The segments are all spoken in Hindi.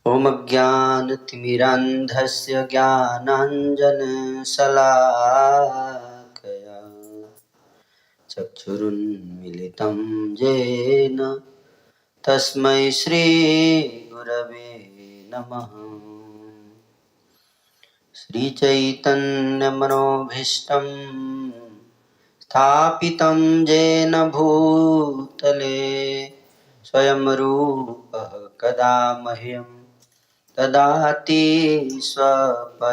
ॐ अज्ञानतिमिरान्धस्य ज्ञानाञ्जनशलाकया चक्षुरुन्मिलितं येन तस्मै श्रीगुरवे नमः। श्रीचैतन्यमनोभीष्टं स्थापितं येन भूतले स्वयं रूपः कदा मह्यं ददाति स्वपदान्तिकम्।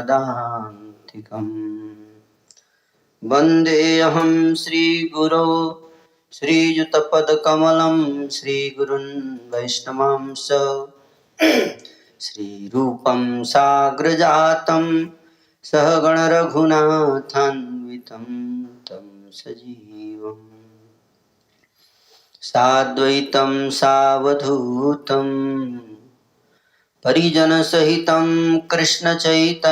वन्देऽहं श्रीगुरो श्रीयुतपदकमलं श्रीगुरुन् वैष्णवांश श्रीरूपं साग्रजातं सहगण रघुनाथान्वितं तं सजीवम् साद्वैतं सावधूतं परिजनसहितं कृष्णचैतन्यदेवं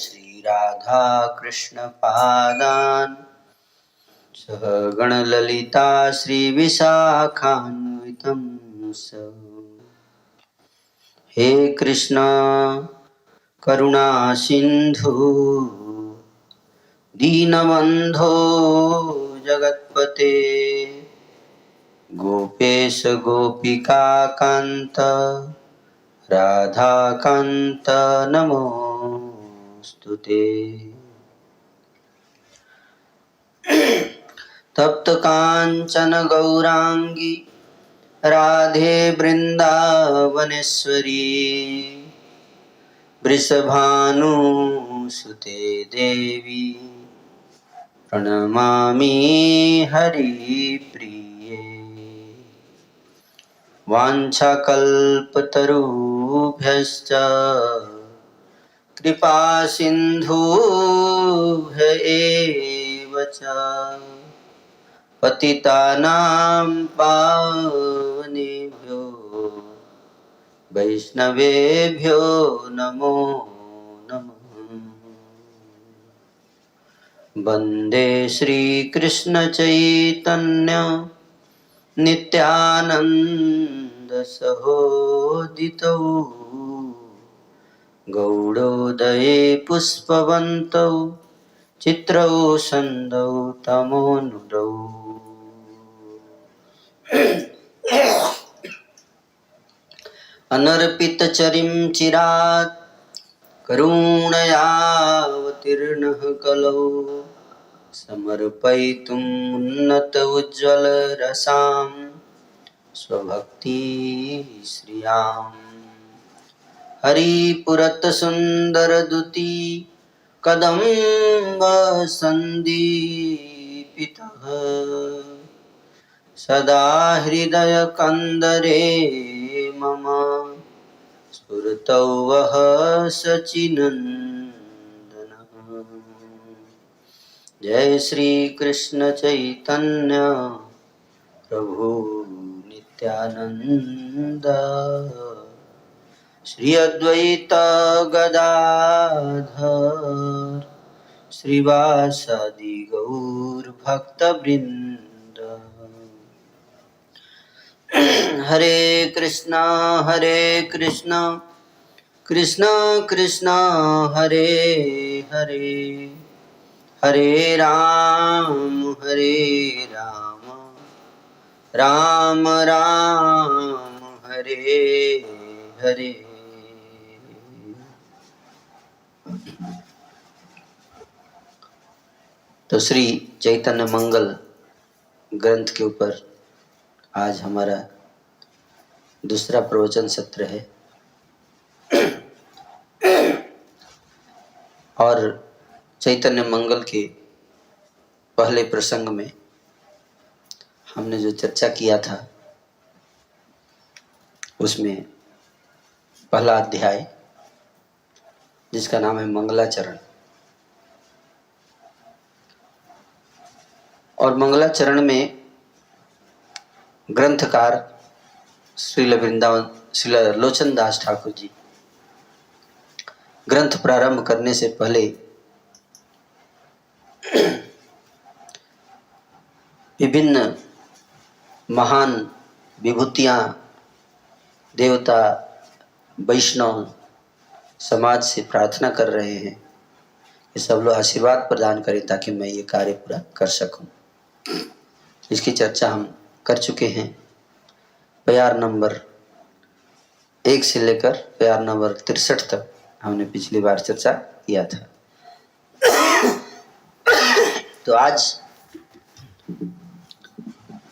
श्रीराधा कृष्णपादान् सहगणललिता श्रीविशाखान्वितं स। हे कृष्ण करुणा सिंधु दीनबंधो जगत्पते गोपेश गोपिका कांत राधा कांत नमोस्तुते। तप्त कांचन गौरांगी राधे वृंदावनेश्वरी वृषभानुसुते देवी प्रणमामि हरिप्रिये। वाञ्छाकल्पतरुभ्यश्च कृपा सिन्धुभ्य एव च पतितानां पावनेभ्यो वैष्णवेभ्यो नमो नमः। वन्दे श्रीकृष्ण चैतन्य नित्यानन्द सहोदितौ गौड़ोदये पुष्पवन्तौ चित्रौ सन्दौ तमोनुरौ। अनर्पितचरिं चिरात् करुणयावतीर्णः कलौ समर्पयितुम् उन्नत उज्ज्वलरसां स्वभक्ति श्रियाम्। हरिपुरत सुन्दरदुती कदम्ब सन्दीपितः सदा हृदय कंदरे मम स्फुरतौ वः सचिनन्दनः। जय श्री कृष्ण चैतन्य प्रभु नित्यानंद श्री अद्वैत गदाधर श्रीवासादि गौर भक्तवृंद। हरे कृष्णा कृष्णा कृष्णा हरे हरे हरे राम राम राम हरे हरे। तो श्री चैतन्य मंगल ग्रंथ के ऊपर आज हमारा दूसरा प्रवचन सत्र है और चैतन्य मंगल के पहले प्रसंग में हमने जो चर्चा किया था उसमें पहला अध्याय जिसका नाम है मंगलाचरण, और मंगलाचरण में ग्रंथकार श्रील लोचन दास ठाकुर जी ग्रंथ प्रारंभ करने से पहले विभिन्न महान विभूतियां देवता वैष्णव समाज से प्रार्थना कर रहे हैं कि सब लोग आशीर्वाद प्रदान करें ताकि मैं ये कार्य पूरा कर सकूं। इसकी चर्चा हम कर चुके हैं। प्यार नंबर 1 से लेकर प्यार नंबर 63 तक हमने पिछली बार चर्चा किया था। तो आज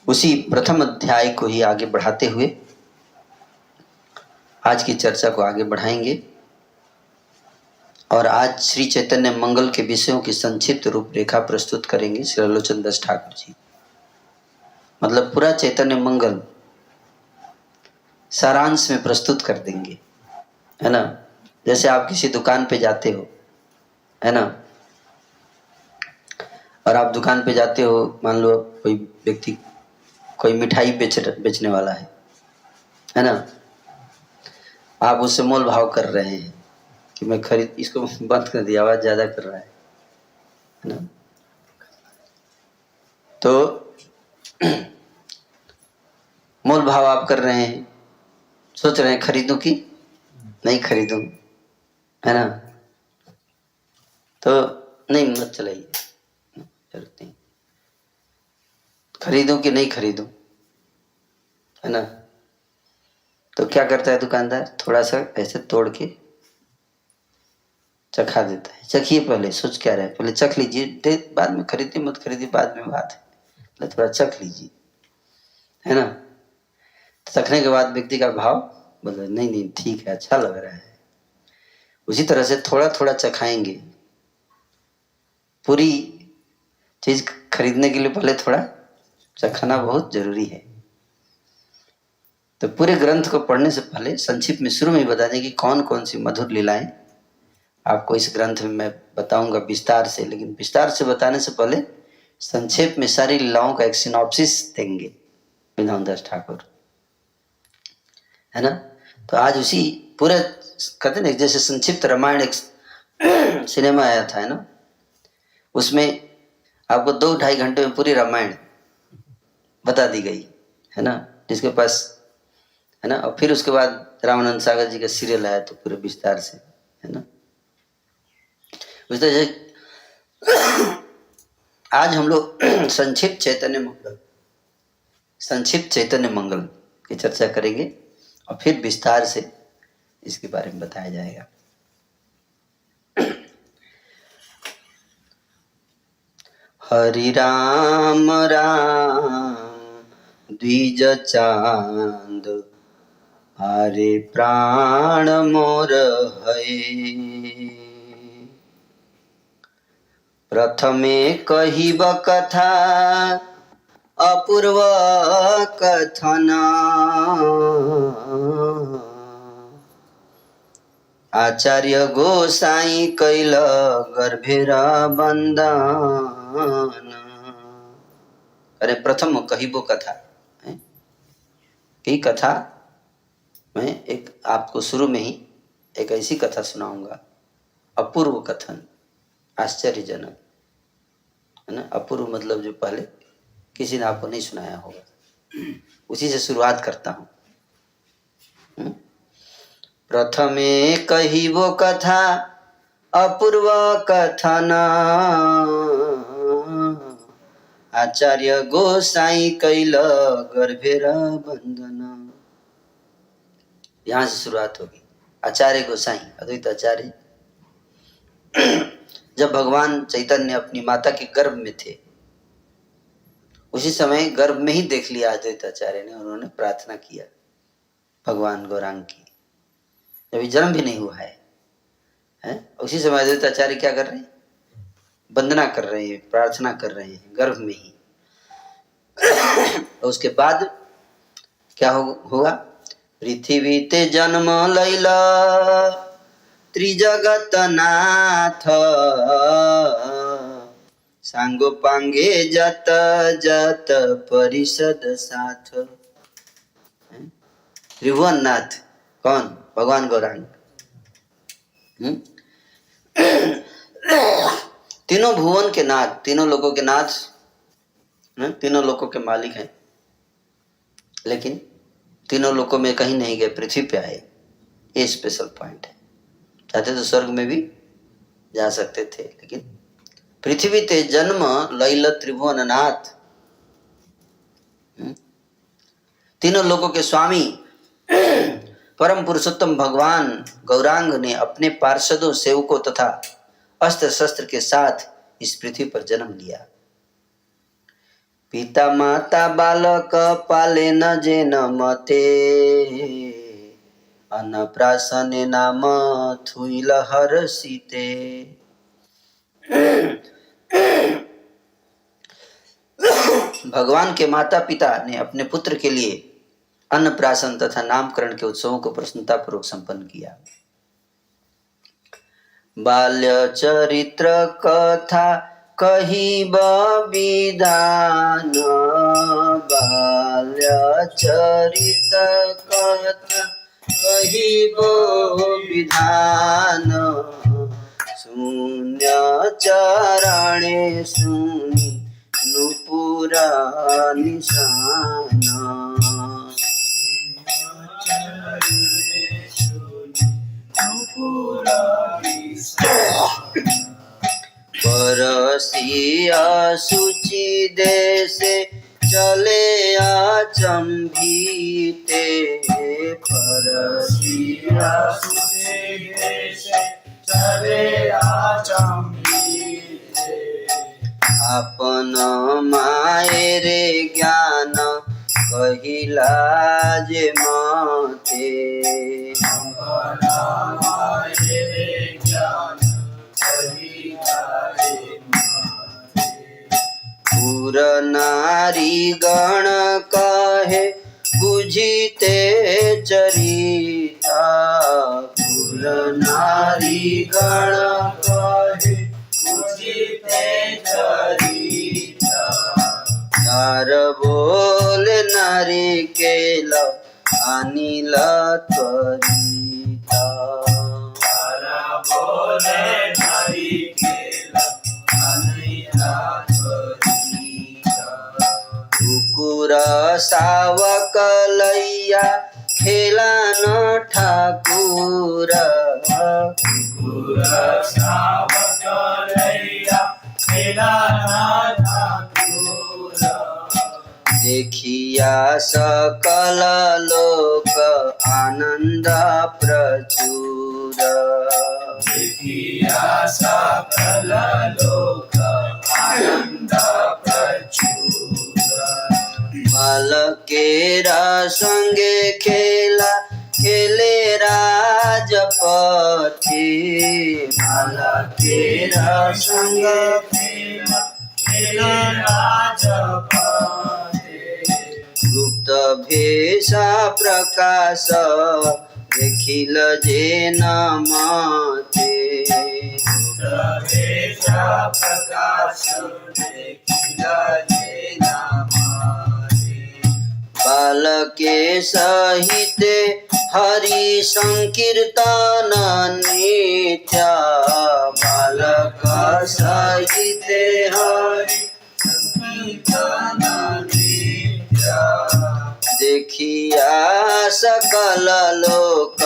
उसी प्रथम अध्याय को ही आगे बढ़ाते हुए आज की चर्चा को आगे बढ़ाएंगे और आज श्री चैतन्य मंगल के विषयों की संक्षिप्त रूपरेखा प्रस्तुत करेंगे श्री लोचन दास ठाकुर जी। मतलब पूरा चैतन्य मंगल सारांश में प्रस्तुत कर देंगे, है ना। जैसे आप किसी दुकान पे जाते हो, है ना, और आप दुकान पे जाते हो, मान लो कोई व्यक्ति कोई मिठाई बेचने वाला है ना। आप उससे मोल भाव कर रहे हैं कि मैं खरीद, इसको बंद कर दिया, आवाज ज्यादा कर रहा है ना। तो मोल भाव आप कर रहे हैं, सोच रहे हैं खरीदूं कि नहीं खरीदूं, है ना। तो नहीं, मत चलाइए, जरूरत नहीं, खरीदूं कि नहीं खरीदूं, है ना। तो क्या करता है दुकानदार, थोड़ा सा ऐसे तोड़ के चखा देता है। चखिए, पहले सोच क्या रहे, पहले चख लीजिए, बाद में खरीदिए मत खरीदिए बाद में बात है, थोड़ा चख लीजिए, है ना। चखने के बाद व्यक्ति का भाव बोले नहीं नहीं ठीक है, अच्छा लग रहा है। उसी तरह से थोड़ा थोड़ा चखाएंगे। पूरी चीज खरीदने के लिए पहले थोड़ा चखना बहुत जरूरी है। तो पूरे ग्रंथ को पढ़ने से पहले संक्षिप्त में शुरू में ही बता दें कि कौन कौन सी मधुर लीलाएं आपको इस ग्रंथ में मैं बताऊंगा विस्तार से। लेकिन विस्तार से बताने से पहले संक्षेप में सारी लीलाओं का एक सिनॉप्सिस देंगे वृंदावन दास ठाकुर, है ना। तो आज उसी पूरे कहते ना, जैसे संक्षिप्त रामायण एक सिनेमा आया था, है ना, उसमें आपको 2-2.5 घंटे में पूरी रामायण बता दी गई, है ना, जिसके पास, है ना। और फिर उसके बाद रामानंद सागर जी का सीरियल आया तो पूरे विस्तार से, है ना। उस तरह से आज हम लोग संक्षिप्त चैतन्य मंगल की चर्चा करेंगे और फिर विस्तार से इसके बारे में बताया जाएगा। हरि राम राम द्विज चांद हरे प्राण मोर है। प्रथमे कहिब कथा अपूर्व कथना, आचार्य गोसाई कैल गर्भेर बंदन। अरे प्रथम कहिबो कथा, की कथा मैं एक आपको शुरू में ही एक ऐसी कथा सुनाऊंगा, अपूर्व कथन, आश्चर्यजनक, है ना। अपूर्व मतलब जो पहले किसी ने आपको नहीं सुनाया होगा, उसी से शुरुआत करता हूं। प्रथमे कहिबो कथा अपूर्व कथना, आचार्य गोसाई कैल गर्भेर बंदना। यहां से शुरुआत होगी। आचार्य गोसाई अद्वैत आचार्य जब भगवान चैतन्य अपनी माता के गर्भ में थे, उसी समय गर्भ में ही देख लिया अद्वैत आचार्य ने, उन्होंने प्रार्थना किया भगवान गौरांग की, अभी जन्म भी नहीं हुआ है, उसी समय अद्वैत आचार्य क्या कर रहे हैं, वंदना कर रहे हैं, प्रार्थना कर रहे हैं गर्भ में ही। और उसके बाद क्या होगा, पृथ्वी ते जन्म लैला त्रिजगत नाथ, सांगो पांगे जत जत परिषद साथ। त्रिभुवन नाथ कौन, भगवान गौरांग। तीनों भुवन के नाथ, तीनों लोगों के नाथ, तीनों लोगों के मालिक हैं। लेकिन तीनों लोकों में कहीं नहीं गए, पृथ्वी पे आए। ये स्पेशल पॉइंट है। चाहते तो स्वर्ग में भी जा सकते थे, लेकिन पृथ्वी ते जन्म लैल त्रिभुवन नाथ, तीनों लोगों के स्वामी परम पुरुषोत्तम भगवान गौरांग ने अपने पार्षदों, सेवकों तथा अस्त्र शस्त्र के साथ इस पृथ्वी पर जन्म लिया। पिता माता बालक पाले न जेन मते, अन्नप्राशन नाम थुइल हर्षिते। भगवान के माता पिता ने अपने पुत्र के लिए अन्नप्राशन तथा नामकरण के उत्सवों को प्रसन्नतापूर्वक संपन्न किया। बाल्य चरित्र कथा कहिब विधान, बाल्य चरित्र कथा कहिब विधान, शून्य चरणे सुनि नुपुरा निशान। परसिया सूचि देशे चले अचंभिते, परसिया सूचि देशे चले अचंभिते। आपन मायरे ज्ञान कहिला जे मते, आपन मायरे ज्ञान कहिला जे मते। पुर नारी गण कहे बुझिते चरिता, पुर नारी गण कहे बुझिते चरिता। नार बोल नारी केल अनिल त्वरिता, नार बोल नारी केल अनिल त्वरिता। कुकुर सावक लैया खेला न ठाकुर, कुकुर सावक लैया खेला न ठाकुर। देखिया सकल लोक आनंद प्रचुर, देखिया सकल लोक आनंद प्रचुर। बालकेरा संगे खेला खेले राजपति, बालकेरा संगे खेला खेले राजपति। गुप्त भेषा प्रकाश देखिल जे न मते, गुप्त भेषा प्रकाश देखिल जे न मते। बालके सहित हरि संकीर्तन नित्य, बालक सहित हरि संकीर्तन नित्य। देखिया सकल लोक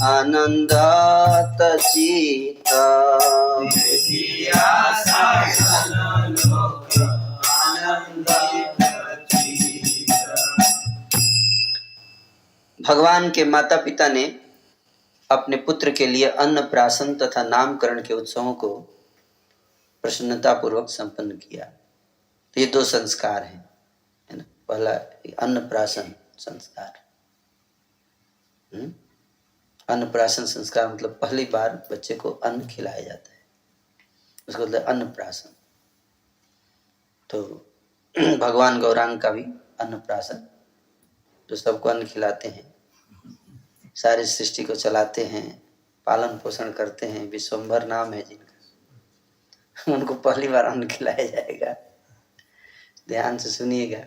आनंदत चित्त, देखिया सकल लोक आनंदत चित्त। भगवान के माता पिता ने अपने पुत्र के लिए अन्नप्राशन तथा नामकरण के उत्सवों को प्रसन्नतापूर्वक संपन्न किया। तो ये दो संस्कार हैं, है ना। पहला अन्नप्राशन संस्कार, अन्नप्राशन संस्कार मतलब पहली बार बच्चे को अन्न खिलाया जाता है, उसको बोलते हैं अन्नप्राशन। तो भगवान गौरांग का भी अन्नप्राशन, जो सबको अन्न खिलाते हैं, सारी सृष्टि को चलाते हैं, पालन पोषण करते हैं, विश्वम्भर नाम है जिनका, उनको पहली बार अन्न खिलाया जाएगा। ध्यान से सुनिएगा।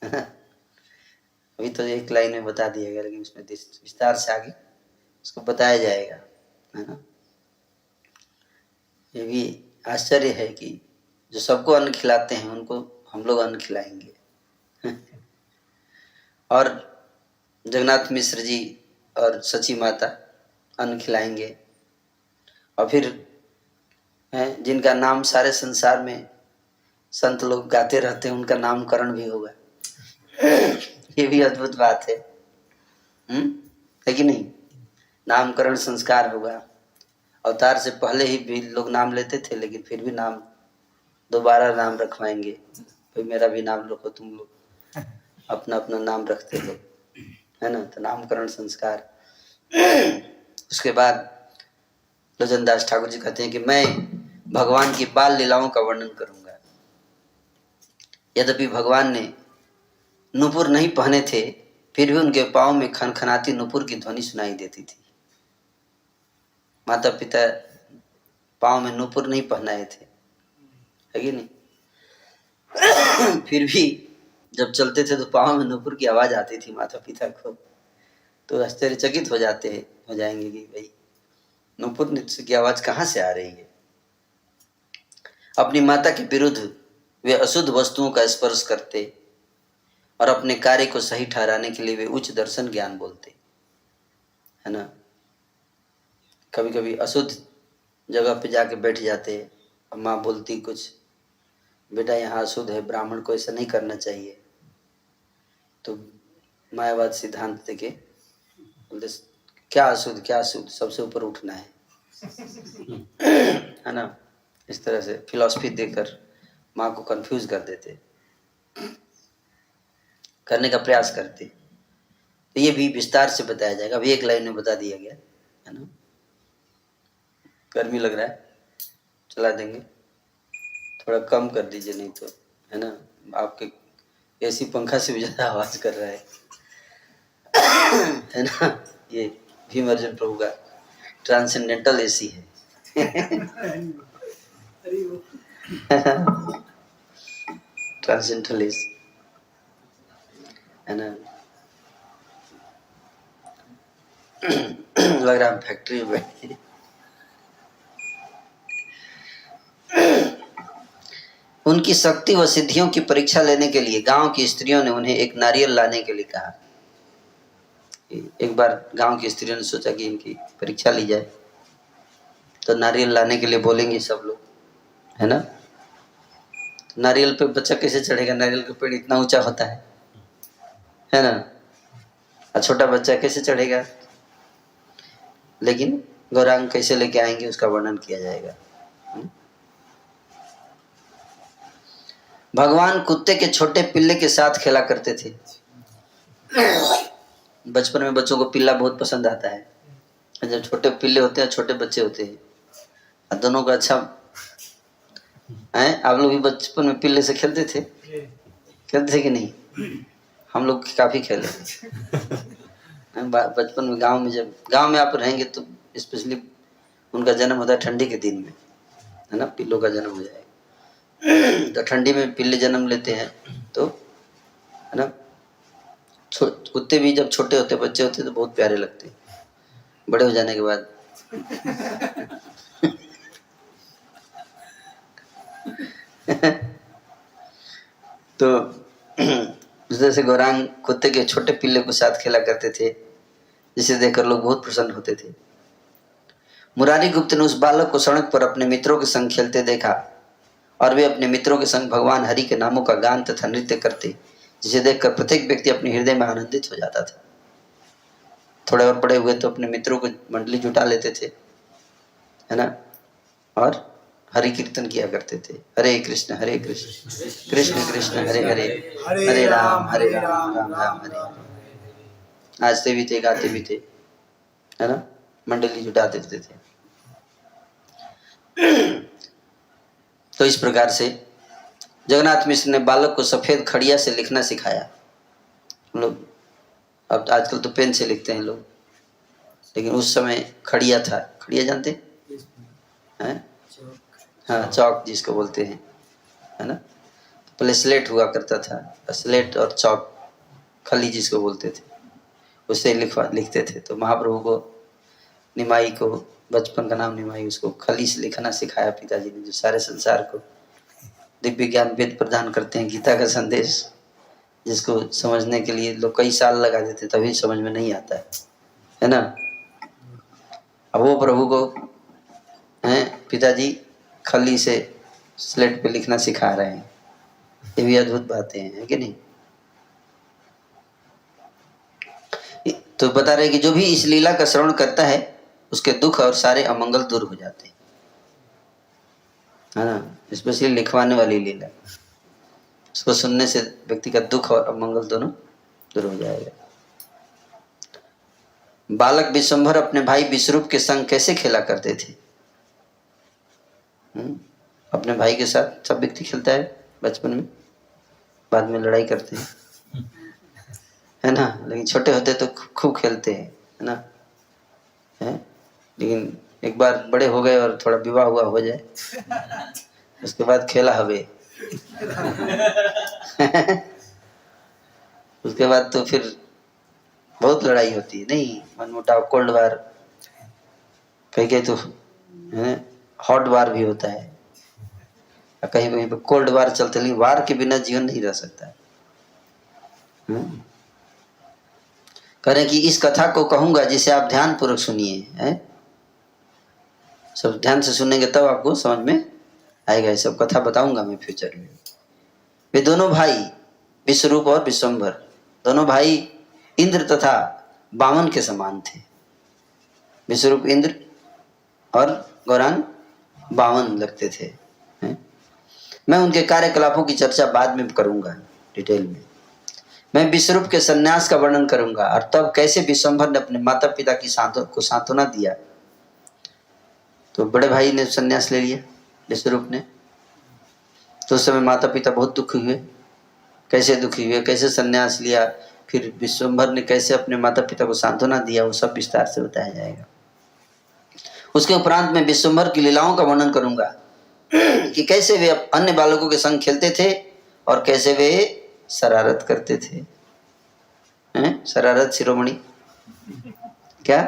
अभी तो एक लाइन में बता दिएगा, लेकिन उसमें विस्तार से आगे उसको बताया जाएगा, है ना। ये भी आश्चर्य है कि जो सबको अन्न खिलाते हैं उनको हम लोग अन्न खिलाएंगे। और जगन्नाथ मिश्र जी और सची माता अन्न खिलाएंगे, और फिर हैं जिनका नाम सारे संसार में संत लोग गाते रहते हैं, उनका नामकरण भी होगा। ये भी अद्भुत बात है, है कि नहीं? नामकरण संस्कार होगा। अवतार से पहले ही भी लोग नाम लेते थे, लेकिन फिर भी नाम दोबारा नाम रखवाएंगे, भाई मेरा भी नाम रखो, तुम लोग अपना अपना नाम रखते हो, है ना? तो नामकरण संस्कार। उसके बाद लोचन दास ठाकुर जी कहते हैं कि मैं भगवान की बाल लीलाओं का वर्णन करूंगा। यद्यपि भगवान ने नूपुर नहीं पहने थे, फिर भी उनके पाँव में खनखनाती नूपुर की ध्वनि सुनाई देती थी। माता पिता पाँव में नूपुर नहीं पहनाए थे, है कि नहीं? फिर भी जब चलते थे तो पाँव में नूपुर की आवाज आती थी माता पिता को, तो आश्चर्यचकित हो जाएंगे कि भाई नूपुर नृत्य की आवाज कहाँ से आ रही है। अपनी माता के विरुद्ध वे अशुद्ध वस्तुओं का स्पर्श करते और अपने कार्य को सही ठहराने के लिए वे उच्च दर्शन ज्ञान बोलते, है ना? कभी कभी अशुद्ध जगह पे जाके बैठ जाते, माँ बोलती कुछ, बेटा यहाँ अशुद्ध है, ब्राह्मण को ऐसा नहीं करना चाहिए, तो मायावाद सिद्धांत देके बोलते क्या अशुद्ध, सबसे ऊपर उठना है ना? इस तरह से फिलॉसफी देकर माँ को कंफ्यूज कर देते, करने का प्रयास करते। तो ये भी विस्तार से बताया जाएगा, अभी एक लाइन में बता दिया गया, है ना? गर्मी लग रहा है, चला देंगे, थोड़ा कम कर दीजिए, नहीं तो, है ना? आपके एसी पंखा से भी ज़्यादा आवाज़ कर रहा है ना? ये भीम अर्जुन प्रभु का ट्रांसेंडेंटल एसी है। ट्रांसेंडेंटल एसी, है ना? लग रहा है फैक्ट्री में बैठे। उनकी शक्ति व सिद्धियों की परीक्षा लेने के लिए गांव की स्त्रियों ने उन्हें एक नारियल लाने के लिए कहा। एक बार गांव की स्त्रियों ने सोचा कि इनकी परीक्षा ली जाए, तो नारियल लाने के लिए बोलेंगे सब लोग, है ना? नारियल पे बच्चा कैसे चढ़ेगा? नारियल का पेड़ इतना ऊंचा होता है ना? और छोटा बच्चा कैसे चढ़ेगा? लेकिन गौरांग कैसे लेके आएंगे उसका वर्णन किया जाएगा। भगवान कुत्ते के छोटे पिल्ले के साथ खेला करते थे। बचपन में बच्चों को पिल्ला बहुत पसंद आता है, जब छोटे पिल्ले होते हैं, छोटे बच्चे होते हैं, और दोनों का अच्छा है। आप लोग भी बचपन में पिल्ले से खेलते थे कि नहीं? हम लोग काफी खेले बचपन में। गांव में, जब गांव में आप रहेंगे तो स्पेशली उनका जन्म होता है ठंडी के दिन में, है ना? पिल्लों का जन्म हो जाएगा तो ठंडी में पिल्ले जन्म लेते हैं, तो है ना? कुत्ते भी जब छोटे होते, बच्चे होते, तो बहुत प्यारे लगते, बड़े हो जाने के बाद तो जैसे गौरांग कुत्ते के छोटे पिल्ले को साथ खेला करते थे, जिसे देखकर लोग बहुत प्रसन्न होते थे। मुरारी गुप्त ने उस बालक को सड़क पर अपने मित्रों के संग खेलते देखा, और वे अपने मित्रों के संग भगवान हरि के नामों का गान तथा नृत्य करते, जिसे देखकर प्रत्येक व्यक्ति अपने हृदय में आनंदित हो जाता था। थोड़े और बड़े हुए तो अपने मित्रों को मंडली जुटा लेते थे, है ना? और हरि कीर्तन किया करते थे, हरे कृष्ण कृष्ण कृष्ण हरे हरे, हरे राम राम राम हरे हरे। नाचते भी थे, गाते भी थे, है ना? मंडली जुटा देते थे। तो इस प्रकार से जगन्नाथ मिश्र ने बालक को सफेद खड़िया से लिखना सिखाया। हम लोग अब आजकल तो पेन से लिखते हैं लोग, लेकिन उस समय खड़िया था। खड़िया जानते हैं? हाँ, चौक जिसको बोलते हैं, है ना? पहले स्लेट हुआ करता था, स्लेट और चौक, खली जिसको बोलते थे, उससे लिखते थे। तो महाप्रभु को, निमाई को, बचपन का नाम निमाई, उसको खली से लिखना सिखाया पिताजी ने, जो सारे संसार को दिव्य ज्ञान वेद प्रदान करते हैं, गीता का संदेश जिसको समझने के लिए लोग कई साल लगा देते तभी समझ में नहीं आता है ना। अब वो प्रभु को हैं पिताजी खली से स्लेट पे लिखना सिखा रहे हैं। ये भी अद्भुत बातें हैं, है कि नहीं। तो बता रहे कि जो भी इस लीला का श्रवण करता है उसके दुख और सारे अमंगल दूर हो जाते हैं, है ना। स्पेशली लिखवाने वाली लीला, उसको सुनने से व्यक्ति का दुख और अमंगल दोनों दूर हो जाएगा। बालक विश्वंभर अपने भाई विश्वरूप के संग कैसे खेला करते थे। अपने भाई के साथ सब व्यक्ति खेलता है बचपन में, बाद में लड़ाई करते हैं, है ना। लेकिन छोटे होते तो खूब खेलते हैं, है ना। है लेकिन एक बार बड़े हो गए और थोड़ा विवाह हुआ हो जाए उसके बाद खेला हवे उसके बाद तो फिर बहुत लड़ाई होती है, नहीं मनमुटाव, कोल्ड वार, कहीं कहीं तो हॉट वार भी होता है, कहीं कहीं पे कोल्ड वार चलते, लेकिन वार के बिना जीवन नहीं रह सकता है। करें कि इस कथा को कहूंगा जिसे आप ध्यान पूर्वक सुनिए, है सब ध्यान से सुनेंगे तब आपको समझ में आएगा। ये सब कथा बताऊंगा मैं फ्यूचर में। वे दोनों भाई विश्वरूप और विश्वंभर, दोनों भाई इंद्र तथा वामन के समान थे। विश्वरूप इंद्र और गौरांग वामन लगते थे, है? मैं उनके कार्यकलापों की चर्चा बाद में करूंगा डिटेल में। मैं विश्वरूप के सन्यास का वर्णन करूंगा और तब कैसे विश्वंभर ने अपने माता पिता की को सांत्वना दिया। तो बड़े भाई ने सन्यास ले लिया विश्वरूप ने, तो उस समय माता पिता बहुत दुखी हुए। कैसे दुखी हुए, कैसे सन्यास लिया, फिर विश्वंभर ने कैसे अपने माता पिता को सांत्वना दिया, वो सब विस्तार से बताया जाएगा। उसके उपरांत मैं विश्वंभर की लीलाओं का वर्णन करूंगा कि कैसे वे अन्य बालकों के संग खेलते थे और कैसे वे शरारत करते थे। शरारत शिरोमणि, क्या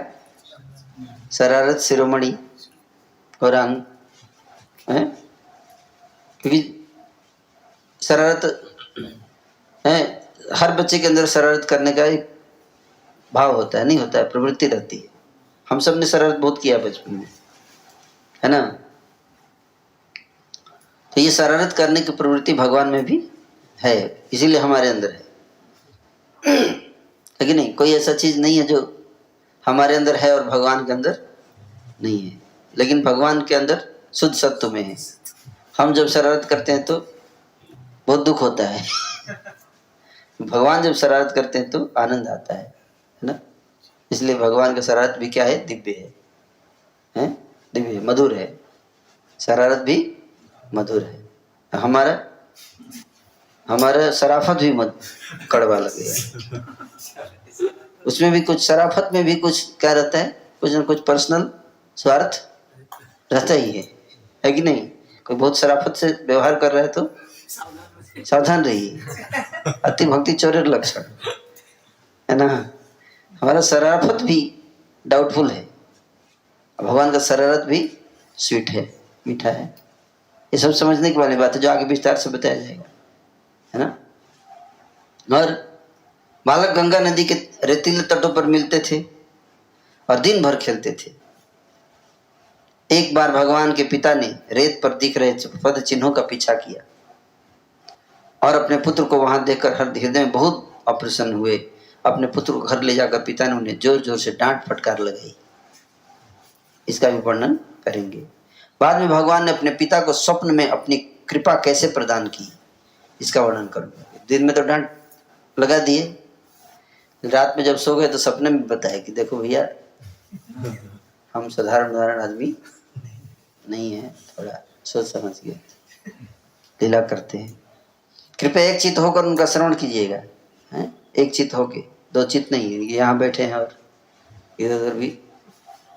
शरारत शिरोमणि गौरांग, क्योंकि शरारत है, हर बच्चे के अंदर शरारत करने का एक भाव होता है, नहीं होता है, प्रवृत्ति रहती है। हम सब ने शरारत बहुत किया बचपन में, है ना। तो ये शरारत करने की प्रवृत्ति भगवान में भी है, इसीलिए हमारे अंदर है लेकिन नहीं, कोई ऐसा चीज नहीं है जो हमारे अंदर है और भगवान के अंदर नहीं है। लेकिन भगवान के अंदर शुद्ध सत्व में है। हम जब शरारत करते हैं तो बहुत दुख होता है भगवान जब शरारत करते हैं तो आनंद आता है ना। इसलिए भगवान का शरारत भी क्या है, दिव्य है, दिव्य मधुर है, शरारत भी मधुर है। हमारा शराफत भी कड़वा लगेगा। उसमें भी कुछ शराफत में भी कुछ क्या रहता है, कुछ ना कुछ पर्सनल स्वार्थ रहता ही है कि नहीं। कोई बहुत शराफत से व्यवहार कर रहा है तो सावधान रहिए, अति भक्ति चौर्य लक्षण, है ना। हमारा शराफत भी डाउटफुल है, भगवान का शरारत भी स्वीट है, मीठा है। ये सब समझने की वाली बात है जो आगे विस्तार से बताया जाएगा, है ना। और बालक गंगा नदी के रेतीले तटों पर मिलते थे और दिन भर खेलते थे। एक बार भगवान के पिता ने रेत पर दिख रहे पद चिन्हों का पीछा किया और अपने पुत्र को वहां देखकर हृदय में बहुत अप्रसन्न हुए। अपने पुत्र को घर ले जाकर पिता ने उन्हें जोर जोर से डांट फटकार लगाई। इसका भी वर्णन करेंगे। बाद में भगवान ने अपने पिता को स्वप्न में अपनी कृपा कैसे प्रदान की, इसका वर्णन करूंगा। दिन में तो डांट लगा दिए, रात में जब सो गए तो सपने में बताया कि देखो भैया हम साधारण आदमी नहीं है, थोड़ा सोच समझ के लीला करते हैं। कृपया एक चित्त होकर उनका श्रवण कीजिएगा, हैं? एक चित्त होके, दो चित्त नहीं, यहाँ बैठे हैं और इधर उधर भी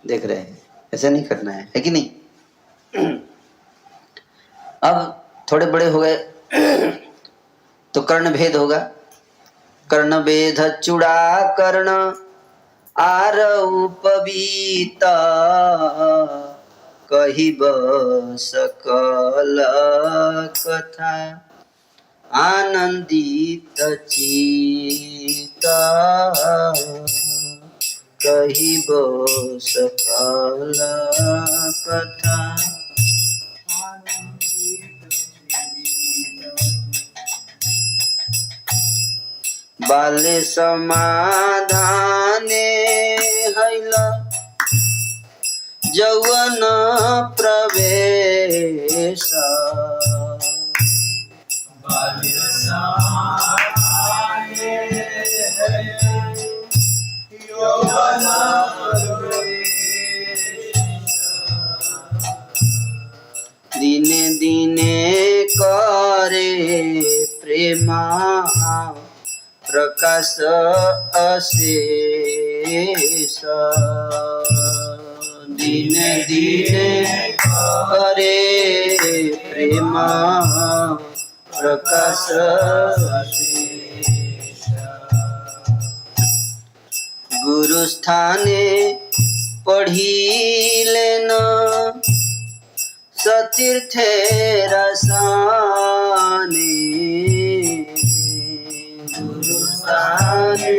देख रहे हैं, ऐसा नहीं करना है कि नहीं। अब थोड़े बड़े हो गए तो कर्ण भेद होगा। कर्ण भेद चूड़ा कर्ण आर उपबीता कहिब सकल कथा। आनंदित चित्ता कहिब सकल कथा। बाल्य समाधाने हैल यौवन प्रवेश। दिने दिने करे प्रेमा प्रकाश अशेष। दिने दिने करे प्रेमा प्रकाश अशेष। गुरु स्थाने पढ़िलेन सतीर्थे रसाने। गुरु स्थाने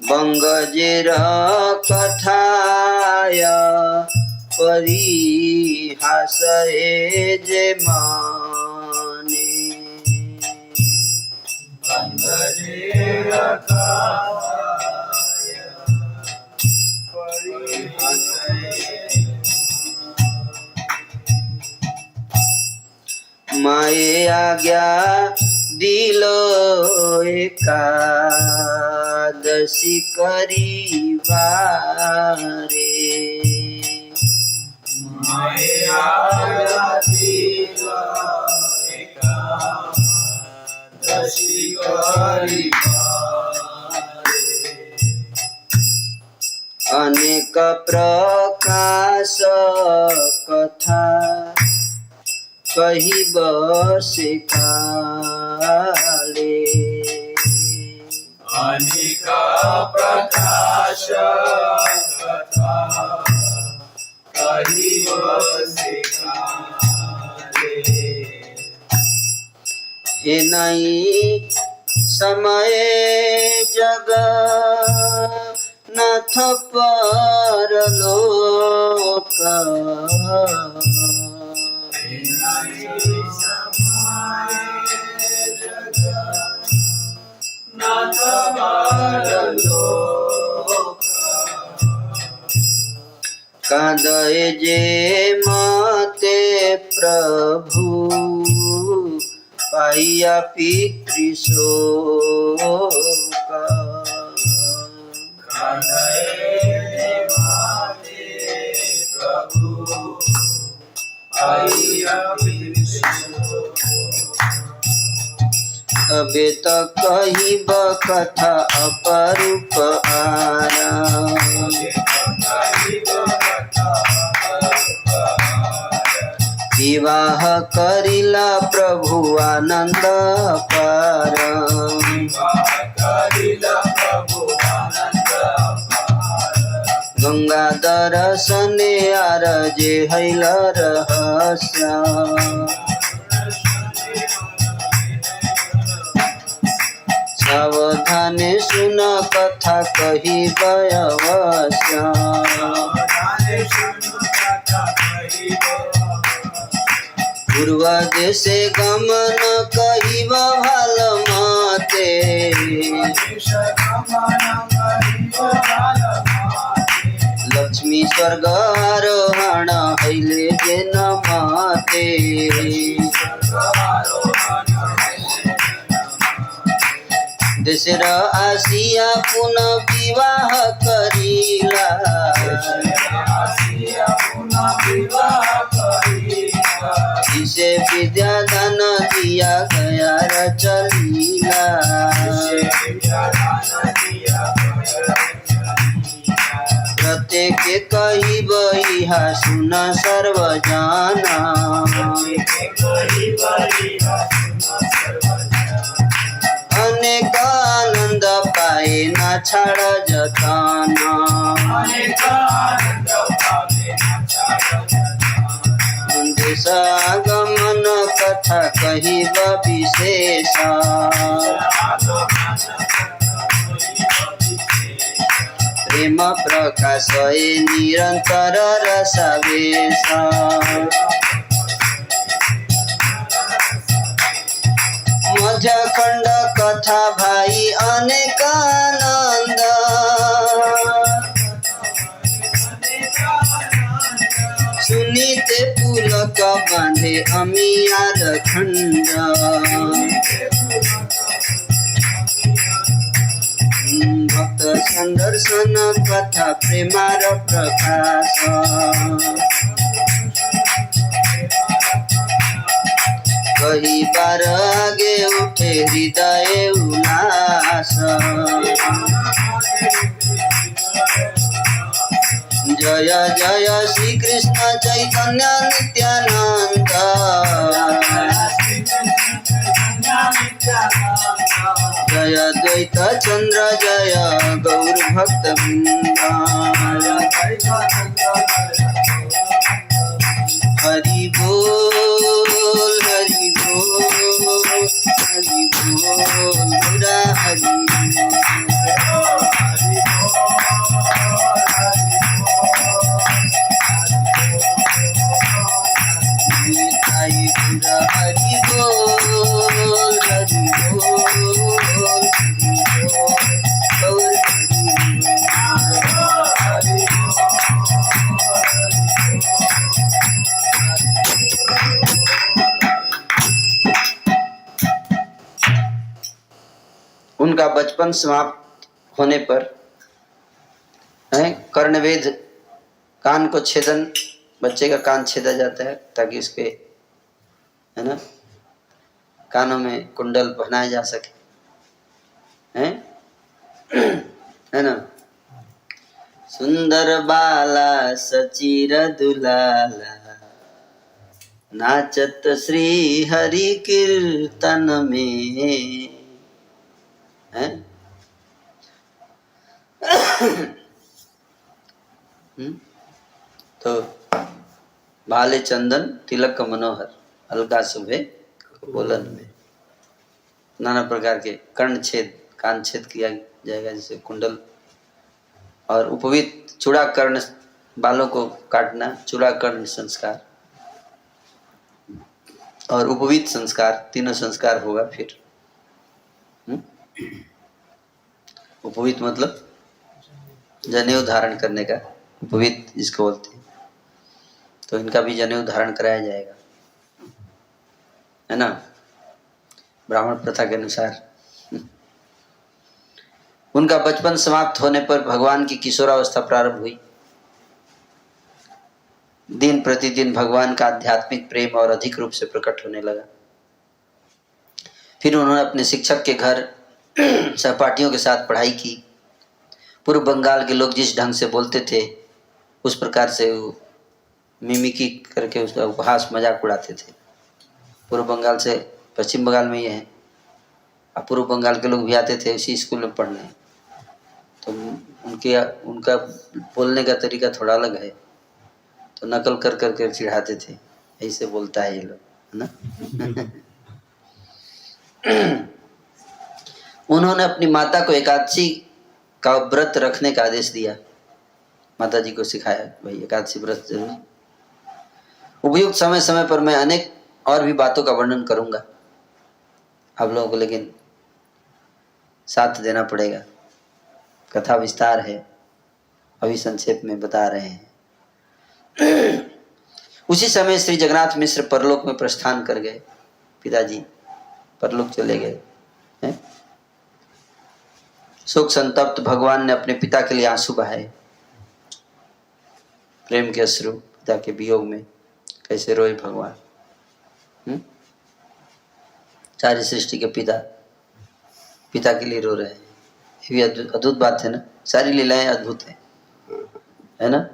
बंगजेर कथाय परिहास जे माने। बंगजेर कथाय परिहास माए आज्ञा दिलो एकादशी करिवारे। माए आज्ञा दिलो एकादशी करिवारे। अनेक प्रकाश कथा कहिब सिखाले। अनेक प्रकाश कथा कहिब सिखाले। हे नहीं समय जग नाथ परलोक। कांदय जे माते प्रभु पाइया पितृशोक। कांदय जे माते प्रभु पाइया पितृशोक। अबे तो कहिब कथा अपरूप आरा। विवाह करिला प्रभु आनंद पार। गंगा दर्शने आरजे हैल रहस्य। सावधाने सुन कथा कहिब अवश्य। पूर्व देशे गमन कहिब भाल माते। लक्ष्मी स्वर्ग आरोहण हैले जे न माते। देशर आसिया पुनः विवाह करिला। जिसे विद्या दान दिया गया चलीला। प्रत्येक कहिब इहा सुन सर्व जाना। अनेक आनंद पाए नाच छाड़ जतना गमन कथा कहिब विशेष प्रेम प्रकाश निरंतर रसवेश मध्यखंड कथा भाई अनेकानंद सुनीते पुलक बांधे अमियार खंड भक्त संदर्शन कथा प्रेमार प्रकाश कही बार आगे उठे हृदय उल्लास जय जय श्री कृष्ण चैतन्य नित्यानंद जय द्वैत चंद्र जय गौर भक्त वृंदा हरि बोल हरि बोल हरि बोल बुरा हरि हरि बोल हरि बोल उनका बचपन समाप्त होने पर कर्णवेद कान को छेदन, बच्चे का कान छेदा जाता है ताकि उसके है ना कानों में कुंडल पहनाया जा सके, है ना। सुंदर बाला सचिर दुलाला नाचत श्री हरि कीर्तन में है। तो भाले चंदन तिलक मनोहर अलका सुबह बोलन में नाना प्रकार के कर्ण छेद कान छेद किया जाएगा जैसे कुंडल, और उपवीत चूड़ा कर्ण बालों को काटना चूड़ा कर्ण संस्कार और उपवीत संस्कार, तीनों संस्कार होगा। फिर उपवीत मतलब जनेऊ धारण करने का, उपवीत जिसको बोलते हैं, तो इनका भी जनेऊ धारण कराया जाएगा, है ना, ब्राह्मण प्रथा के अनुसार। उनका बचपन समाप्त होने पर भगवान की किशोरावस्था प्रारंभ हुई। दिन प्रतिदिन भगवान का आध्यात्मिक प्रेम और अधिक रूप से प्रकट होने लगा। फिर उन्होंने अपने शिक्षक के घर सहपाठियों के साथ पढ़ाई की। पूर्व बंगाल के लोग जिस ढंग से बोलते थे उस प्रकार से वो मिमिकी करके उसका उपहास मजाक उड़ाते थे। पूर्व बंगाल से पश्चिम बंगाल में ये है, अब पूर्व बंगाल के लोग भी आते थे उसी स्कूल में पढ़ने, तो उनका बोलने का तरीका थोड़ा अलग है, तो नकल कर कर चिढ़ाते थे, ऐसे बोलता है ये लोग, है ना। उन्होंने अपनी माता को एकादशी का व्रत रखने का आदेश दिया। माता जी को सिखाया भाई एकादशी व्रत जरूर। उपयुक्त समय समय पर मैं अनेक और भी बातों का वर्णन करूंगा आप लोगों को, लेकिन साथ देना पड़ेगा, कथा विस्तार है, अभी संक्षेप में बता रहे हैं। उसी समय श्री जगन्नाथ मिश्र परलोक में प्रस्थान कर गए। पिताजी परलोक चले गए हैं। शोक संतप्त भगवान ने अपने पिता के लिए आंसू बहाए। प्रेम के अश्रु, पिता के वियोग में कैसे रोए भगवान। सारी सृष्टि के पिता पिता के लिए रो रहे हैं, ये भी अद्भुत बात है ना। सारी लीलाएं अद्भुत है ना।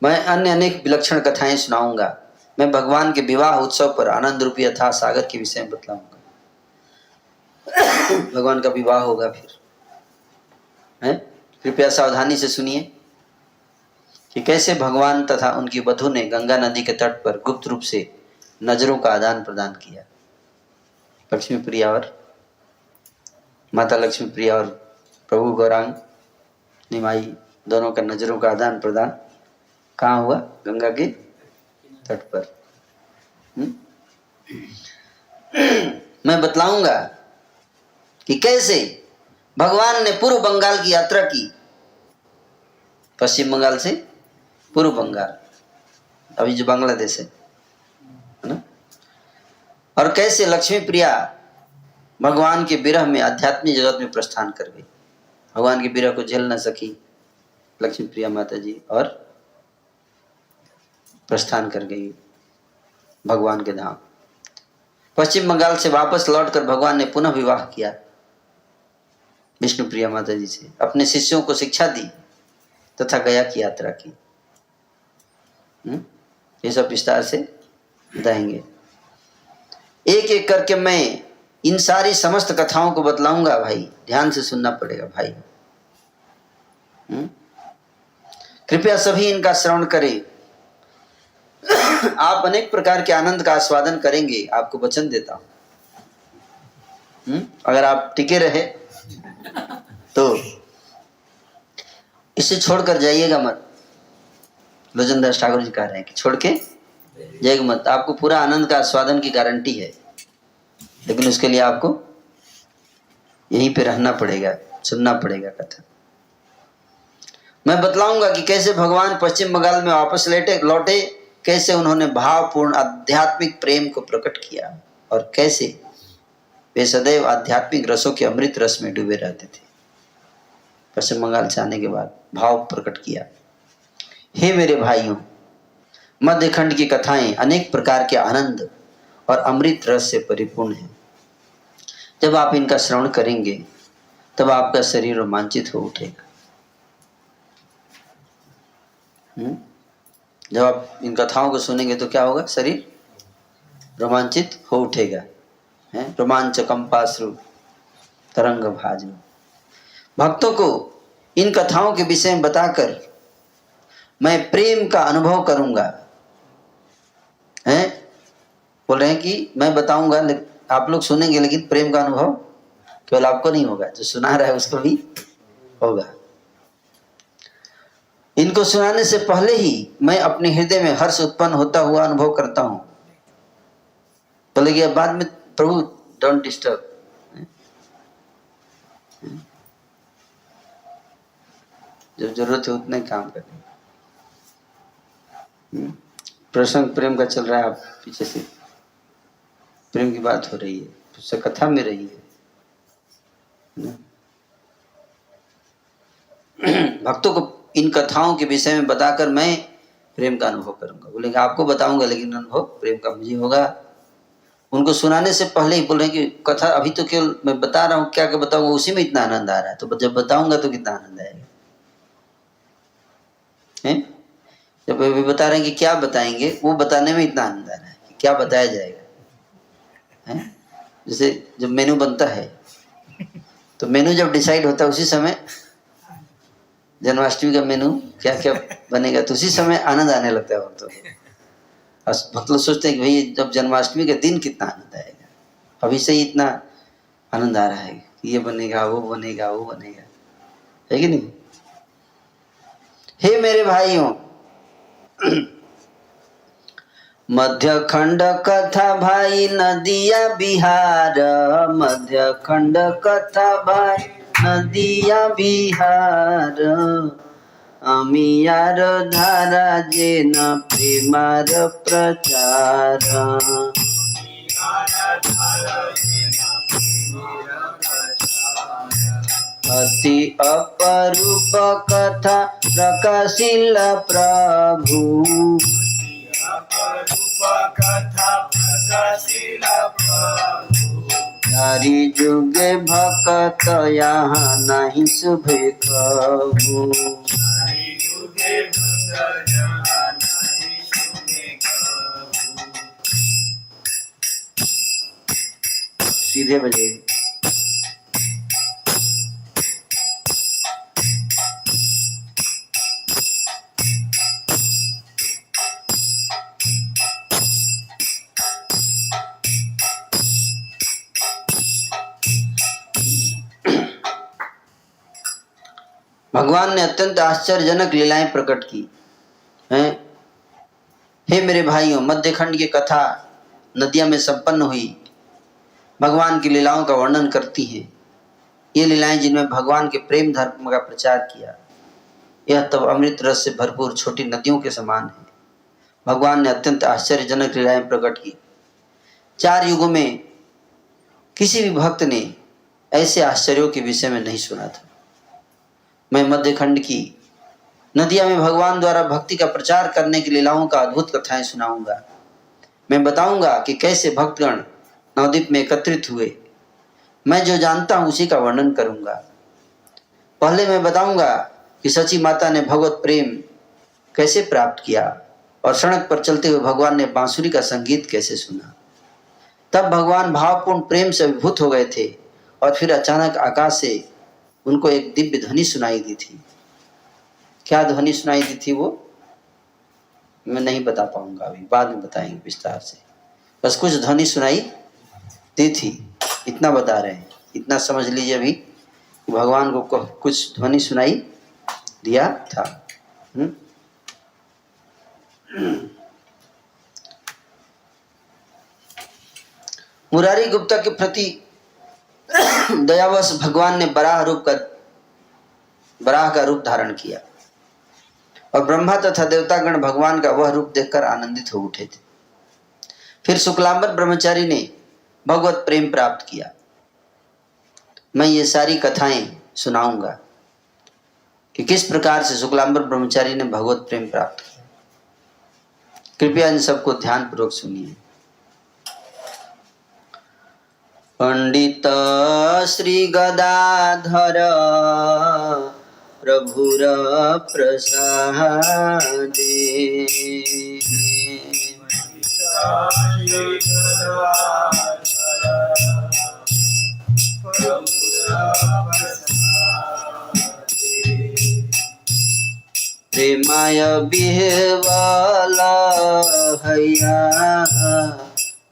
मैं अन्य अनेक विलक्षण कथाएं सुनाऊंगा। मैं भगवान के विवाह उत्सव पर आनंद रूपी अथाह सागर के विषय में बतलाऊंगा। भगवान का विवाह होगा फिर है। कृपया सावधानी से सुनिए कि कैसे भगवान तथा उनकी वधू ने गंगा नदी के तट पर गुप्त रूप से नजरों का आदान प्रदान किया। लक्ष्मी प्रिया और माता लक्ष्मी प्रिया और प्रभु गौरांग निमाई दोनों का नजरों का आदान प्रदान कहाँ हुआ? गंगा के तट पर। मैं बतलाऊंगा कि कैसे भगवान ने पूर्व बंगाल की यात्रा की, पश्चिम बंगाल से पूर्व बंगाल, अभी जो बांग्लादेश है ना, और कैसे लक्ष्मी प्रिया भगवान के विरह में आध्यात्मिक जगत में प्रस्थान कर गई। भगवान के विरह को झेल न सकी लक्ष्मी प्रिया माता जी और प्रस्थान कर गई भगवान के धाम। पश्चिम बंगाल से वापस लौटकर भगवान ने पुनः विवाह किया विष्णु प्रिया माता जी से, अपने शिष्यों को शिक्षा दी तथा गया की यात्रा की। ये सब विस्तार से बताएंगे। एक एक करके मैं इन सारी समस्त कथाओं को बतलाऊंगा भाई, ध्यान से सुनना पड़ेगा भाई। कृपया सभी इनका श्रवण करें। आप अनेक प्रकार के आनंद का आस्वादन करेंगे, आपको वचन देता हूं। अगर आप टिके रहे तो इसे छोड़कर जाइएगा मत। लोचन दास ठाकुर जी कह रहे हैं कि छोड़ के जाइएगा मत। आपको पूरा आनंद का आस्वादन की गारंटी है, लेकिन उसके लिए आपको यहीं पे रहना पड़ेगा, सुनना पड़ेगा कथा। मैं बतलाऊंगा कि कैसे भगवान पश्चिम बंगाल में वापस लौटे, कैसे उन्होंने भावपूर्ण आध्यात्मिक प्रेम को प्रकट किया और कैसे वे सदैव आध्यात्मिक रसों के अमृत रस में डूबे रहते थे। पश्चिम बंगाल से आने के बाद भाव प्रकट किया। हे मेरे भाइयों, मध्यखंड की कथाएं अनेक प्रकार के आनंद और अमृत रस से परिपूर्ण हैं। जब आप इनका श्रवण करेंगे तब आपका शरीर रोमांचित हो उठेगा। जब आप इन कथाओं को सुनेंगे तो क्या होगा? शरीर रोमांचित हो उठेगा। रोमांच कंपाश्रु तरंग भाजु। भक्तों को इन कथाओं के विषय में बताकर मैं प्रेम का अनुभव करूंगा। बोल रहे हैं कि मैं बताऊंगा, आप लोग सुनेंगे, लेकिन प्रेम का अनुभव केवल आपको नहीं होगा, जो सुना रहा है उसको भी होगा। इनको सुनाने से पहले ही मैं अपने हृदय में हर्ष उत्पन्न होता हुआ अनुभव करता हूं। बोले कि बाद में प्रभु डोंट डिस्टर्ब, जब जरूरत है उतने काम करें। प्रसंग प्रेम का चल रहा है, आप पीछे से प्रेम की बात हो रही है, उससे कथा में रही है। भक्तों को इन कथाओं के विषय में बताकर मैं प्रेम का अनुभव करूंगा। बोलेंगे आपको बताऊंगा, लेकिन अनुभव प्रेम का मुझे होगा। उनको सुनाने से पहले ही बोल रहे हैं कि कथा अभी तो केवल मैं बता रहा हूँ, क्या क्या बताऊंगा, उसी में इतना आनंद आ रहा है, तो जब बताऊंगा तो कितना आनंद आएगा। जब अभी बता रहे हैं कि क्या बताएंगे, वो बताने में इतना आनंद आ रहा है कि क्या बताया जाएगा। जैसे जब मेनू बनता है तो मेनू जब डिसाइड होता है उसी समय, जन्माष्टमी का मेनू क्या क्या बनेगा, तो उसी समय आनंद आने लगता है भक्तों को। भक्त लोग सोचते हैं कि भाई जब जन्माष्टमी के दिन कितना आनंद आएगा, अभी से ही इतना आनंद आ रहा है कि ये बनेगा, वो बनेगा, वो बनेगा, है कि नहीं? हे मेरे भाइयों, मध्य खंड कथा भाई नदिया बिहार, मध्य खंड कथा भाई नदिया बिहार, अमियार धारा जे न प्रेमार प्रचार, अति अपरूप कथा प्रकाशिल प्रभु, चारि जुगे भक्त यहाँ नहीं शुभे कबू, सीधे बजे। भगवान ने अत्यंत आश्चर्यजनक लीलाएं प्रकट की हैं। हे मेरे भाइयों, मध्यखंड की कथा नदिया में संपन्न हुई भगवान की लीलाओं का वर्णन करती हैं। ये लीलाएं जिनमें भगवान के प्रेम धर्म का प्रचार किया, यह तब अमृत रस से भरपूर छोटी नदियों के समान है। भगवान ने अत्यंत आश्चर्यजनक लीलाएं प्रकट की। 4 युगों में किसी भी भक्त ने ऐसे आश्चर्यों के विषय में नहीं सुना था। मैं मध्यखंड की नदिया में भगवान द्वारा भक्ति का प्रचार करने की लीलाओं का अद्भुत कथाएं सुनाऊंगा। मैं बताऊंगा कि कैसे भक्तगण नवद्वीप में एकत्रित हुए। मैं जो जानता हूं उसी का वर्णन करूंगा। पहले मैं बताऊंगा कि सची माता ने भगवत प्रेम कैसे प्राप्त किया और सड़क पर चलते हुए भगवान ने बांसुरी का संगीत कैसे सुना। तब भगवान भावपूर्ण प्रेम से अभिभूत हो गए थे और फिर अचानक आकाश से उनको एक दिव्य ध्वनि सुनाई दी थी। क्या ध्वनि सुनाई दी थी वो मैं नहीं बता पाऊंगा, अभी बाद में बताएंगे विस्तार से। बस कुछ ध्वनि सुनाई दी थी, इतना बता रहे हैं। इतना समझ लीजिए अभी कि भगवान को कुछ ध्वनि सुनाई दिया था। मुरारी गुप्ता के प्रति दयावश भगवान ने बराह का रूप धारण किया और ब्रह्मा तथा देवतागण भगवान का वह रूप देखकर आनंदित हो उठे थे। फिर शुक्लांबर ब्रह्मचारी ने भगवत प्रेम प्राप्त किया। मैं ये सारी कथाएं सुनाऊंगा कि किस प्रकार से शुक्लांबर ब्रह्मचारी ने भगवत प्रेम प्राप्त किया। कृपया इन सबको ध्यान पूर्वक सुनिए। पंडित श्री गदाधर प्रभुर प्रसादे प्रेमाय बिहवल हैया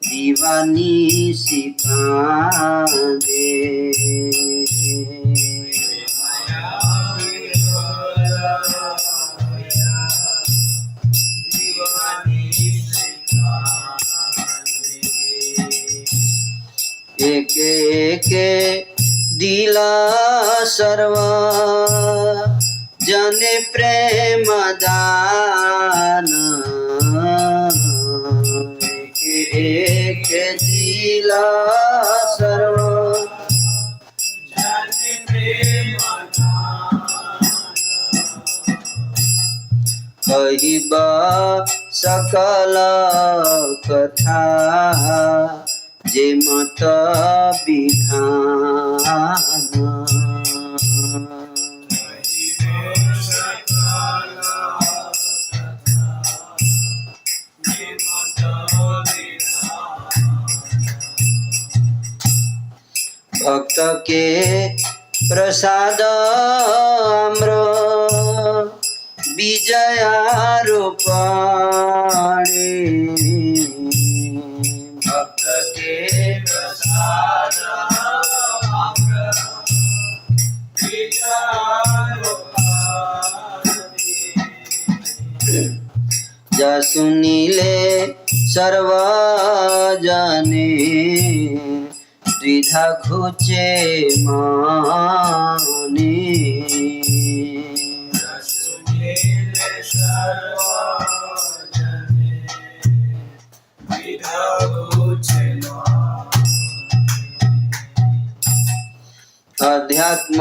दीवानी सिकांदे एक एक दिला सर्व जने प्रेम दान एक दिला सर्व जने प्रेम कहिबा सकल कथा जे मत विधान भक्त के प्रसाद आम्र विजया रूपाणी भक्त के प्रसाद आम्र विजया रूपाणी जा सुनीले सर्व जाने द्विधा घुचे माने अध्यात्म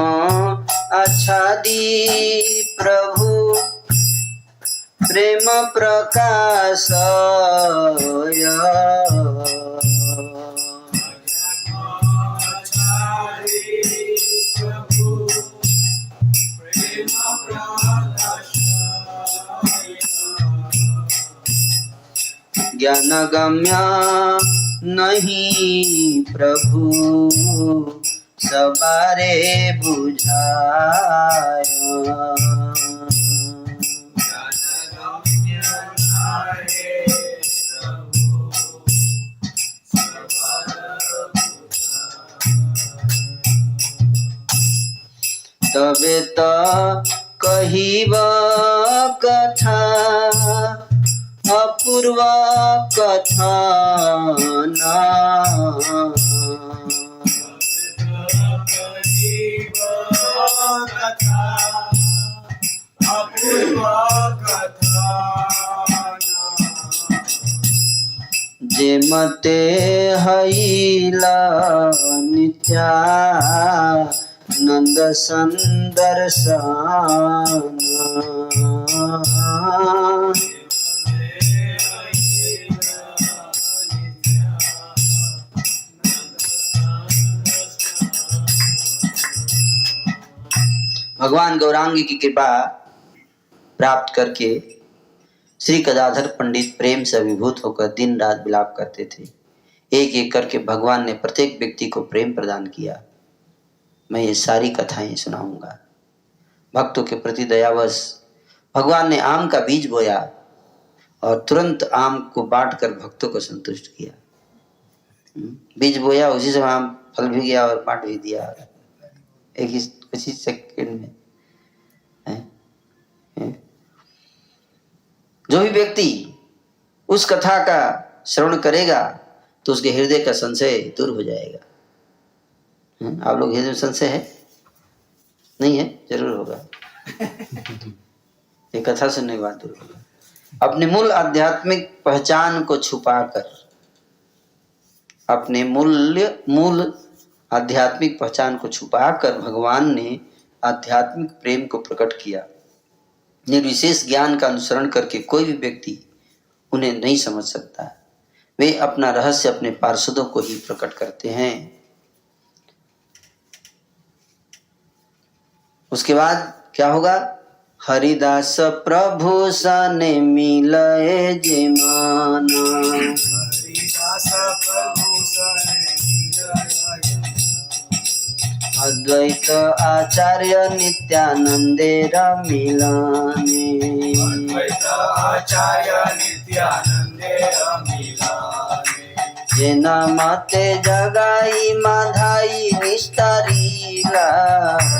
आच्छादी प्रभु प्रेम प्रकाश ज्ञान गम्य नहीं प्रभु सबारे बुझाय तबे तो कहिब कथा अपूर्व कथना जे मते हईला नित्यानंद संदर्शना भगवान गौरांगी की कृपा प्राप्त करके श्री गदाधर पंडित प्रेम से अभिभूत होकर दिन रात विलाप करते थे। एक एक करके भगवान ने प्रत्येक व्यक्ति को प्रेम प्रदान किया। मैं ये सारी कथाएं सुनाऊंगा। भक्तों के प्रति दयावश भगवान ने आम का बीज बोया और तुरंत आम को बांटकर भक्तों को संतुष्ट किया। बीज बोया, उसी समय आम फल भी गया और बांट भी दिया एक ही कुछ ही सेकंड में। जो भी व्यक्ति उस कथा का श्रवण करेगा तो उसके हृदय का संशय दूर हो जाएगा। आप लोग हृदय में संशय है? नहीं है? जरूर होगा। ये कथा सुनने के बाद दूर होगा। अपने मूल आध्यात्मिक पहचान को छुपाकर, अपने मूल आध्यात्मिक पहचान को छुपाकर भगवान ने आध्यात्मिक प्रेम को प्रकट किया। निर्विशेष ज्ञान का अनुसरण करके कोई भी व्यक्ति उन्हें नहीं समझ सकता। वे अपना रहस्य अपने पार्षदों को ही प्रकट करते हैं। उसके बाद क्या होगा? हरिदास प्रभु सने मिलए जे माना, हरिदास प्रभु सने अद्वैत आचार्य नित्यानंदेर मिलाने, अद्वैत आचार्य नित्यानंदेर मिलाने, जेना मते जगाई माधाई निस्तारीला,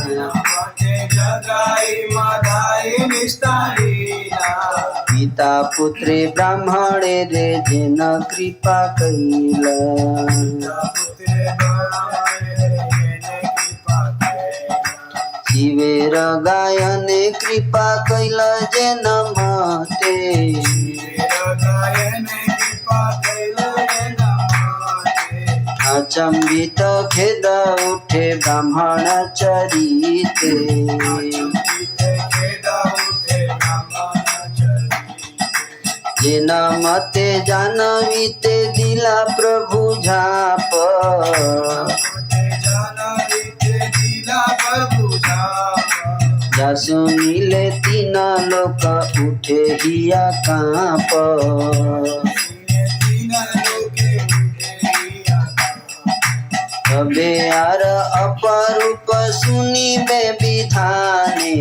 मते जगाई माधाई निस्तारीला, पिता पुत्री ब्राह्मणे रे जेन कृपा कैला, पिता पुत्री शिवेर गायने कृपा कैल जेन मते, अचंबित खेद उठे ब्राह्मण चरिते, जेन मते जानवीते दिला प्रभु झाप, सुनिले तीन लोक उठे हिया कांप, तबे आर अपरूप सुनिबे विधाने,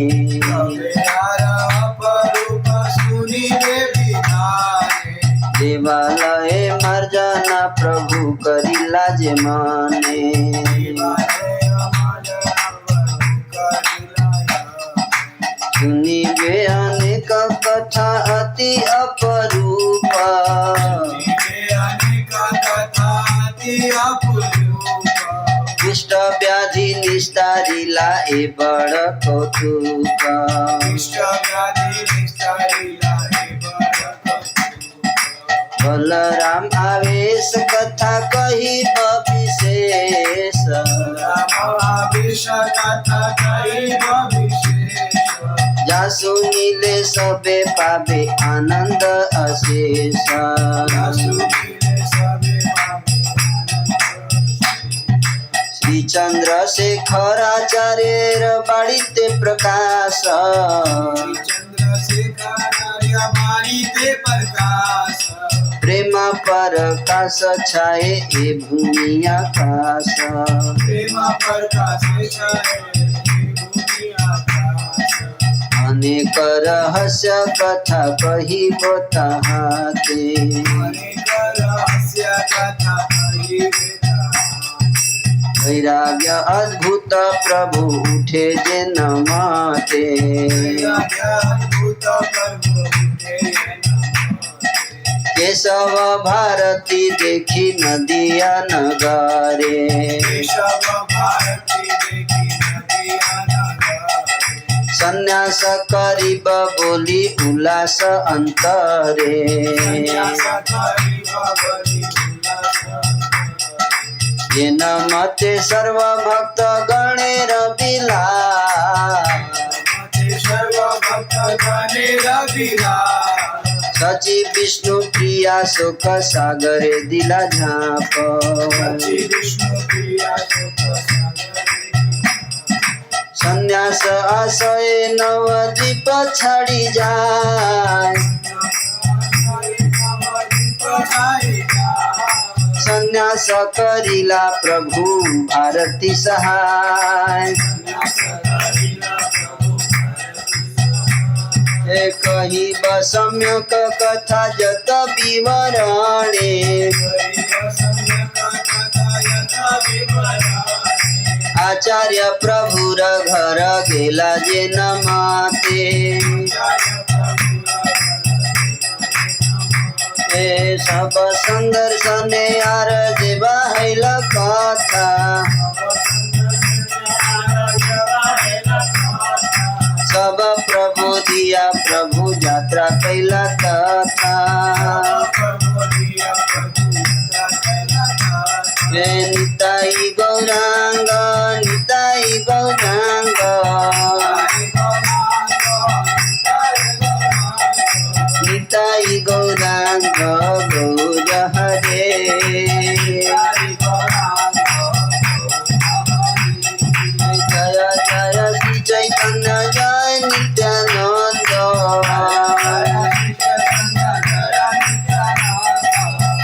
देवालय मार्जना प्रभु करिला जे माने, सुनिबे अनेक कथा अति अपरूपा, कुष्ठ व्याधि निस्तारिला ए बड़ कौतुका, बलराम आवेश कथा कही विशेष, जा सुनिले सबे पावे आनंद अशेष, श्री चंद्रशेखराचार्य बाड़ीते प्रकाश, प्रेम प्रकाश छाए ए भूमि आकाश, अनेक रहस्य कथा कही बताते, वैराग्य अद्भुत प्रभु उठे जे न माते। केशव भारती देखी नदिया नगारे। संन्यास करीब बोली उल्लास अंतरे। ये न मते सर्व भक्त गणेर सचिव विष्णु प्रिया शोक सागरे दिला झाप। संन्यास आशय नवदीप छाड़ी जाय। संन्यास करिला प्रभु भारती सहाय। कही सम्यक कथा जत विवरणे। आचार्य प्रभुर घर गेला जे न माते। सब संदर्शने आर जेवा हैल कथा। सब प्रभु दिया प्रभु यात्रा कैला तथा। निताई गौरांग निताई गौरांग। निताई गौरांग गौर हरे। जय जय श्री चैतन्य जय नित्यानंद।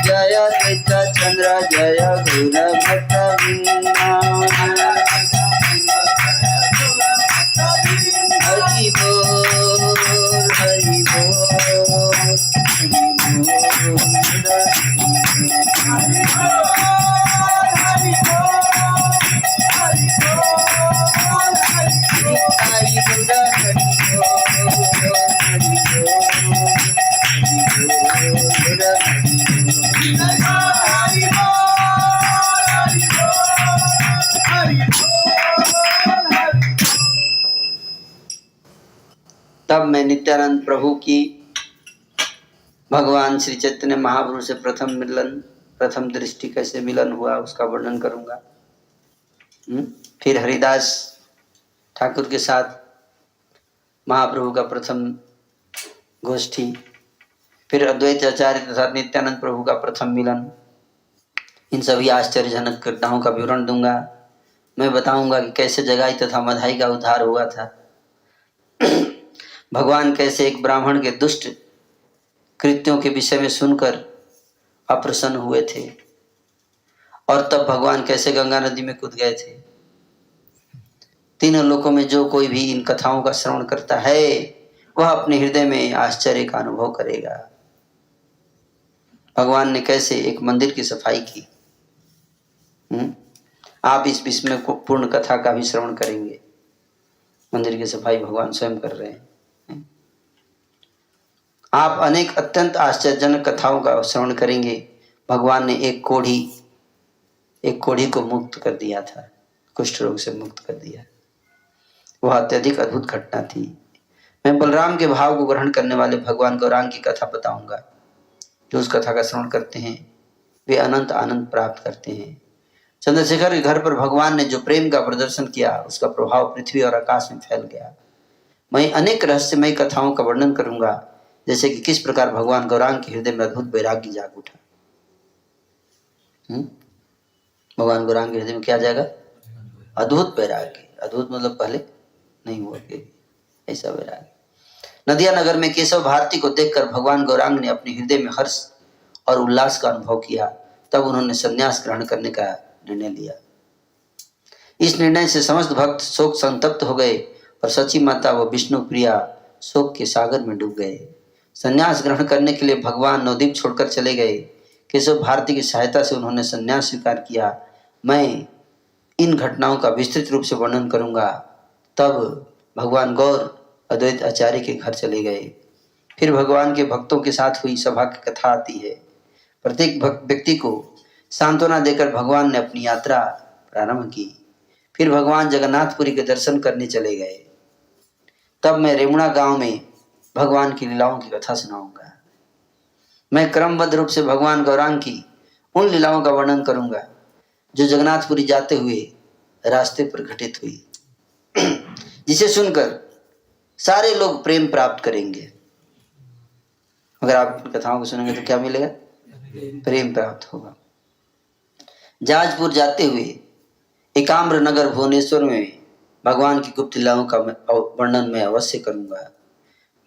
जय द्वैत चंद्र जय गुण भक्त वृंद। हरि बोल हरि बोल तब मैं नित्यानंद प्रभु की भगवान श्री चैतन्य महाप्रभु से प्रथम दृष्टि कैसे मिलन हुआ उसका वर्णन करूंगा। फिर हरिदास ठाकुर के साथ महाप्रभु का प्रथम गोष्ठी, फिर अद्वैत आचार्य तथा नित्यानंद प्रभु का प्रथम मिलन। इन सभी आश्चर्यजनक घटनाओं का विवरण दूंगा। मैं बताऊंगा कि कैसे जगाई तथा मधाई का उद्धार हुआ था। भगवान कैसे एक ब्राह्मण के दुष्ट कृत्यों के विषय में सुनकर अप्रसन्न हुए थे और तब भगवान कैसे गंगा नदी में कूद गए थे। तीनों लोकों में जो कोई भी इन कथाओं का श्रवण करता है वह अपने हृदय में आश्चर्य का अनुभव करेगा। भगवान ने कैसे एक मंदिर की सफाई की। आप इस विषय में पूर्ण कथा का भी श्रवण करेंगे। मंदिर की सफाई भगवान स्वयं कर रहे हैं। आप अनेक अत्यंत आश्चर्यजनक कथाओं का श्रवण करेंगे। भगवान ने एक कोढ़ी को मुक्त कर दिया था, कुष्ठ रोग से मुक्त कर दिया। वह अत्यधिक अद्भुत घटना थी। मैं बलराम के भाव को ग्रहण करने वाले भगवान गौरांग की कथा बताऊंगा। जो उस कथा का श्रवण करते हैं वे अनंत आनंद प्राप्त करते हैं। चंद्रशेखर के घर पर भगवान ने जो प्रेम का प्रदर्शन किया उसका प्रभाव पृथ्वी और आकाश में फैल गया। मैं अनेक रहस्यमय कथाओं का वर्णन करूंगा, जैसे कि किस प्रकार भगवान गौरांग के हृदय में अद्भुत वैराग्य जाग उठा। भगवान गौरांग के हृदय में क्या जाएगा? अद्भुत वैराग्य। अद्भुत मतलब पहले नहीं हुआ कि ऐसा वैराग्य। नदिया नगर में केशव भारती को देखकर भगवान गौरांग ने अपने हृदय में हर्ष और उल्लास का अनुभव किया। तब उन्होंने संन्यास ग्रहण करने का निर्णय लिया। इस निर्णय से समस्त भक्त शोक संतप्त हो गए और सची माता व विष्णु प्रिया शोक के सागर में डूब गए। संन्यास ग्रहण करने के लिए भगवान नवद्वीप छोड़कर चले गए। केशव भारती की सहायता से उन्होंने संन्यास स्वीकार किया। मैं इन घटनाओं का विस्तृत रूप से वर्णन करूंगा। तब भगवान गौर अद्वैत आचार्य के घर चले गए। फिर भगवान के भक्तों के साथ हुई सभा की कथा आती है। प्रत्येक व्यक्ति को सांत्वना देकर भगवान ने अपनी यात्रा प्रारंभ की। फिर भगवान जगन्नाथपुरी के दर्शन करने चले गए। तब मैं रेमुणा गांव में भगवान की लीलाओं की कथा सुनाऊंगा। मैं क्रमबद्ध रूप से भगवान गौरांग की उन लीलाओं का वर्णन करूंगा जो जगन्नाथपुरी जाते हुए रास्ते पर घटित हुई, जिसे सुनकर सारे लोग प्रेम प्राप्त करेंगे। अगर आप कथाओं को सुनेंगे तो क्या मिलेगा? प्रेम प्राप्त होगा। जाजपुर जाते हुए एकाम्र नगर भुवनेश्वर में भगवान की गुप्त लीलाओं का वर्णन मैं अवश्य करूंगा।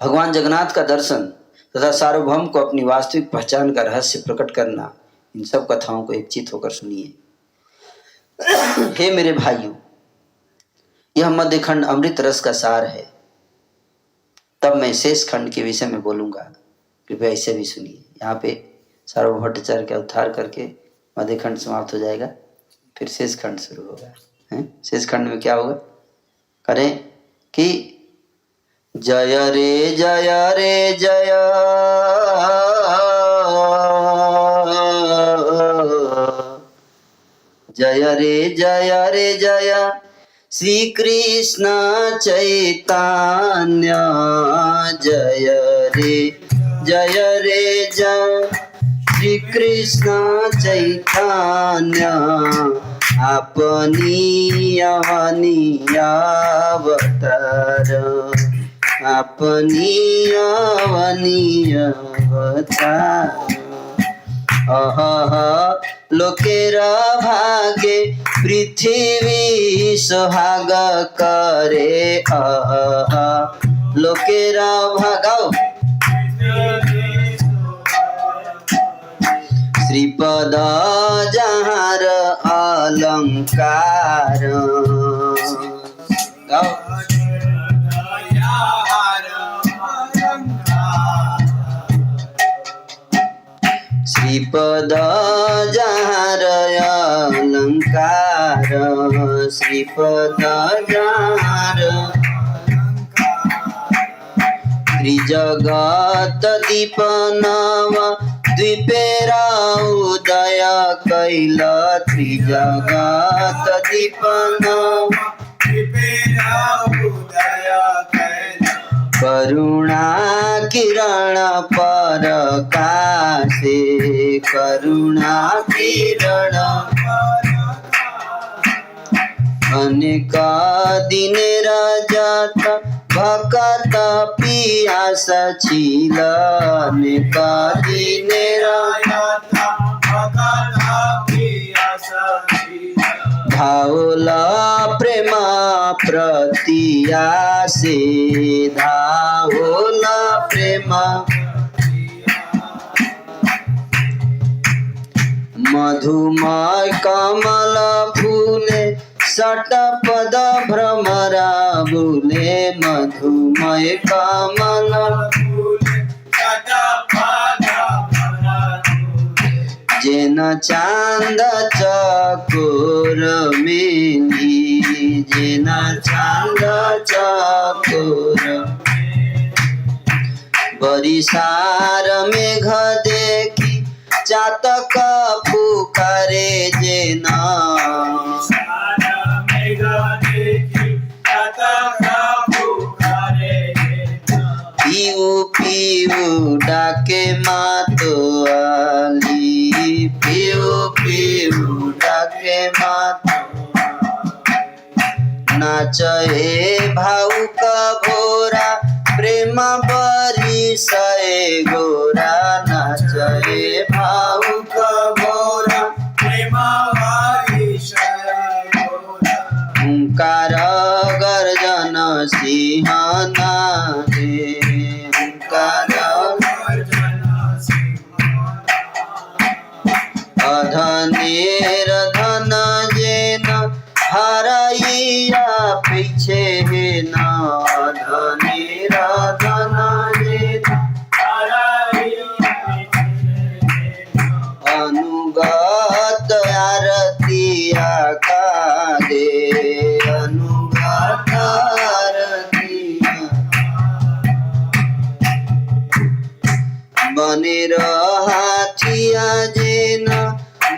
भगवान जगन्नाथ का दर्शन तथा सार्वभौम को अपनी वास्तविक पहचान का रहस्य प्रकट करना, इन सब कथाओं को एकचित होकर सुनिए। हे मेरे भाइयों, यह मध्य खंड अमृत रस का सार है। तब मैं शेष खंड के विषय में बोलूंगा, कृपया इसे भी सुनिए। यहाँ पे सार्वभौम भट्टाचार्य का उद्धार करके मध्य खंड समाप्त हो जाएगा, फिर शेष खंड शुरू होगा। शेष खंड में क्या होगा? करें कि जय रे जय रे जय, जय रे जय रे जय, श्री कृष्ण चैतन्य। जय रे जय रे जय, श्री कृष्ण चैतन्य। अपनी अवनी अवतार, अपनी अवनी अवतार। लोकेर भागे पृथ्वी सुहाग करे। लोकेर भागाओ श्रीपद जहार अलंकार। श्रीपद जहार अलंकार, श्रीपद जहार। त्रिजगत दीप नव द्वीपेरा उदय कैल। त्रिजगत दीप नव द्वीपेरा उदय कैल। करुणा किरण प्रकाशे, करुणा किरण। अनेक दिन रजत भकत पियास छिल। अनेक दिन रजत भकत पियास छिल। धावल प्रेम प्रतियासे, धावल प्रेम। मधुमय कमल फूले, सटपद भ्रमरा बुले। मधुमय कमल फूले, सटपद भ्रमरा बुले। जेन चांद चकोर मिली, जेन चांद चकोर। बरिसार मेघ देखी चातक पुकारे। जेना पीऊ पीऊ डाके मातोआली। पीऊ पीऊ डाके मातोआली। नाचे भावुक भोरा, प्रेम बरिसए गोरा। नाचे भावुक भोरा, प्रेम बरिसए गोरा। ओंकार गर्जन सिंहना रे, ओंकार गर्जन सिंहना। अधनेर धन जेन हराइया पीछे है ना। अधनेर धन जेन हराइया पीछे है ना। अनुगत आरतिया का हाटिया जेन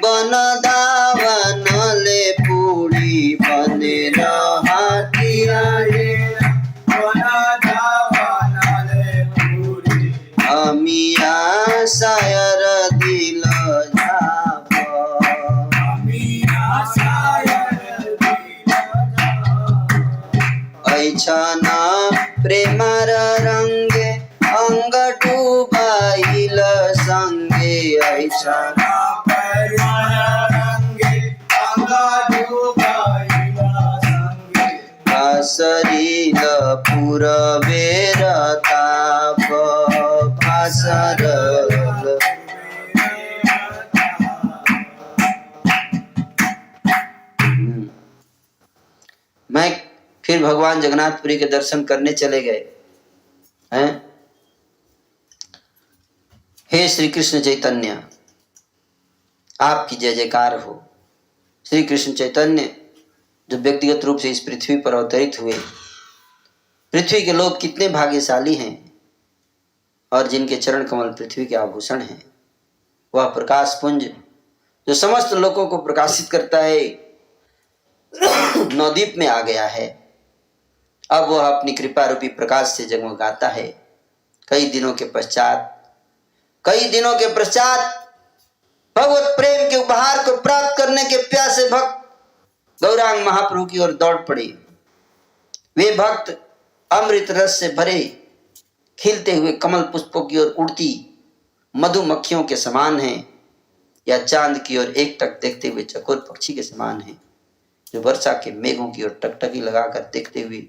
बन धावनले पुडी बनेर हाटिया जेन बन धावनले पुडी अमिया सायर दिल झाप अमिया सायर दिल झाप ऐछन प्रेमर रंगे अंग डुबाइल संगे ऐछन प्रेमर रंगे अंग डुबाइल संगे भासरिल पूरबेर ताप भासरल मैं फिर भगवान जगन्नाथपुरी के दर्शन करने चले गए हैं। हे श्री कृष्ण चैतन्य, आपकी जय जयकार हो। श्री कृष्ण चैतन्य जो व्यक्तिगत रूप से इस पृथ्वी पर अवतरित हुए, पृथ्वी के लोग कितने भाग्यशाली हैं और जिनके चरण कमल पृथ्वी के आभूषण हैं। वह प्रकाश पुंज जो समस्त लोगों को प्रकाशित करता है नवद्वीप में आ गया है। अब वह अपनी कृपा रूपी प्रकाश से जगमगाता है। कई दिनों के पश्चात भगवत प्रेम के उपहार को प्राप्त करने के प्यासे भक्त गौरांग महाप्रभु की ओर दौड़ पड़े। वे भक्त अमृत रस से भरे खिलते हुए कमल पुष्पों की ओर उड़ती मधुमक्खियों के समान हैं, या चांद की ओर एकटक देखते हुए चकोर पक्षी के समान हैं, जो वर्षा के मेघों की ओर टकटकी लगाकर देखते हुए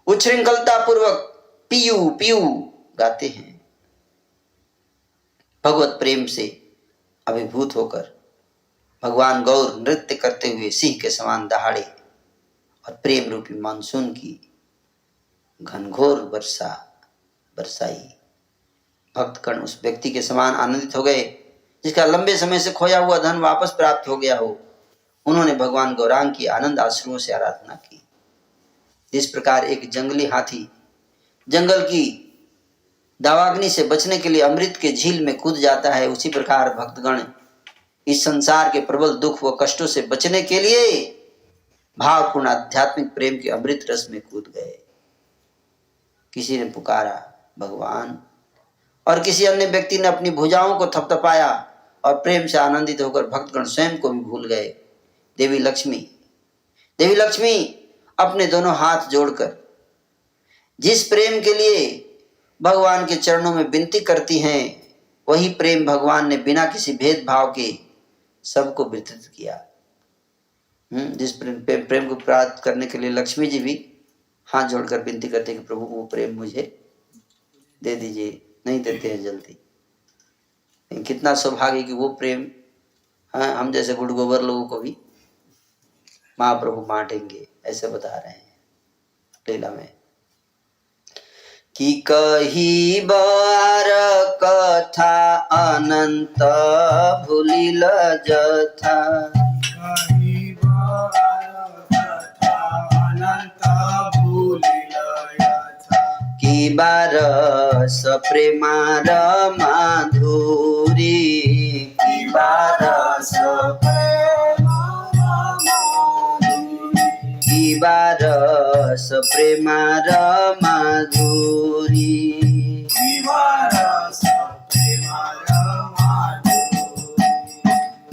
उच्छृंखलता पूर्वक पियू पियू गाते हैं। भगवत प्रेम से अभिभूत होकर भगवान गौर नृत्य करते हुए सिंह के समान दहाड़े और प्रेम रूपी मानसून की घनघोर वर्षा बरसाई। भक्तगण उस व्यक्ति के समान आनंदित हो गए जिसका लंबे समय से खोया हुआ धन वापस प्राप्त हो गया हो। उन्होंने भगवान गौरांग की आनंद आश्रुओं से आराधना की। जिस प्रकार एक जंगली हाथी जंगल की दावाग्नि से बचने के लिए अमृत के झील में कूद जाता है, उसी प्रकार भक्तगण इस संसार के प्रबल दुख व कष्टों से बचने के लिए भावपूर्ण आध्यात्मिक प्रेम के अमृत रस में कूद गए। किसी ने पुकारा भगवान, और किसी अन्य व्यक्ति ने अपनी भुजाओं को थपथपाया और प्रेम से आनंदित होकर भक्तगण स्वयं को भी भूल गए। देवी लक्ष्मी अपने दोनों हाथ जोड़कर जिस प्रेम के लिए भगवान के चरणों में विनती करती हैं, वही प्रेम भगवान ने बिना किसी भेदभाव के सबको वितरित किया। जिस प्रेम को प्राप्त करने के लिए लक्ष्मी जी भी हाथ जोड़कर विनती करते कि प्रभु वो प्रेम मुझे दे दीजिए, नहीं देते हैं जल्दी। कितना सौभाग्य कि वो प्रेम हम जैसे गुड़ गोबर लोगों को भी महाप्रभु बांटेंगे, ऐसे बता रहे हैं लीला में। कि कही बार कथा अनंत भूलिल जथा, कही बार कथा अनंत भूलिल जथा, कि बारस प्रेमार माधुरी, कि बारस बारस प्रेमार माधुरी,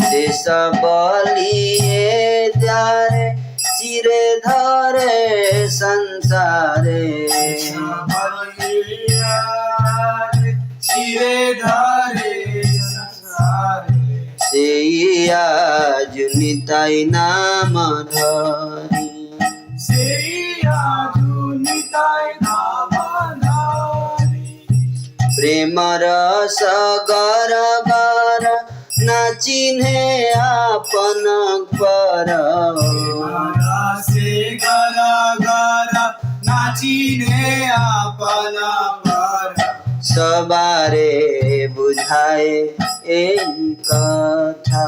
देश बलिए जारे चिरे धरे संसारे, चिरे धरे संसारे, से आज निताई नाम धरी, प्रेम रस गर गर ना चिन्हे आपन पर, सबारे बुझाए एही कथा,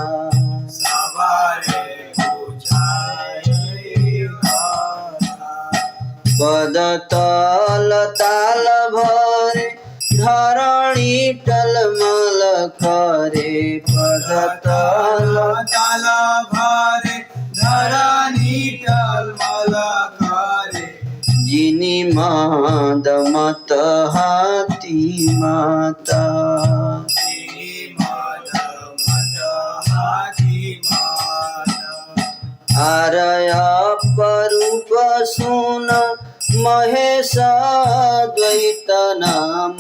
पद तल ताल भरे धरणी टलमल करे पदतल ताला भारे धरानी टलमला करे जिनी माद मत हाथी माता आरया परूप सुन महेश द्वैत नाम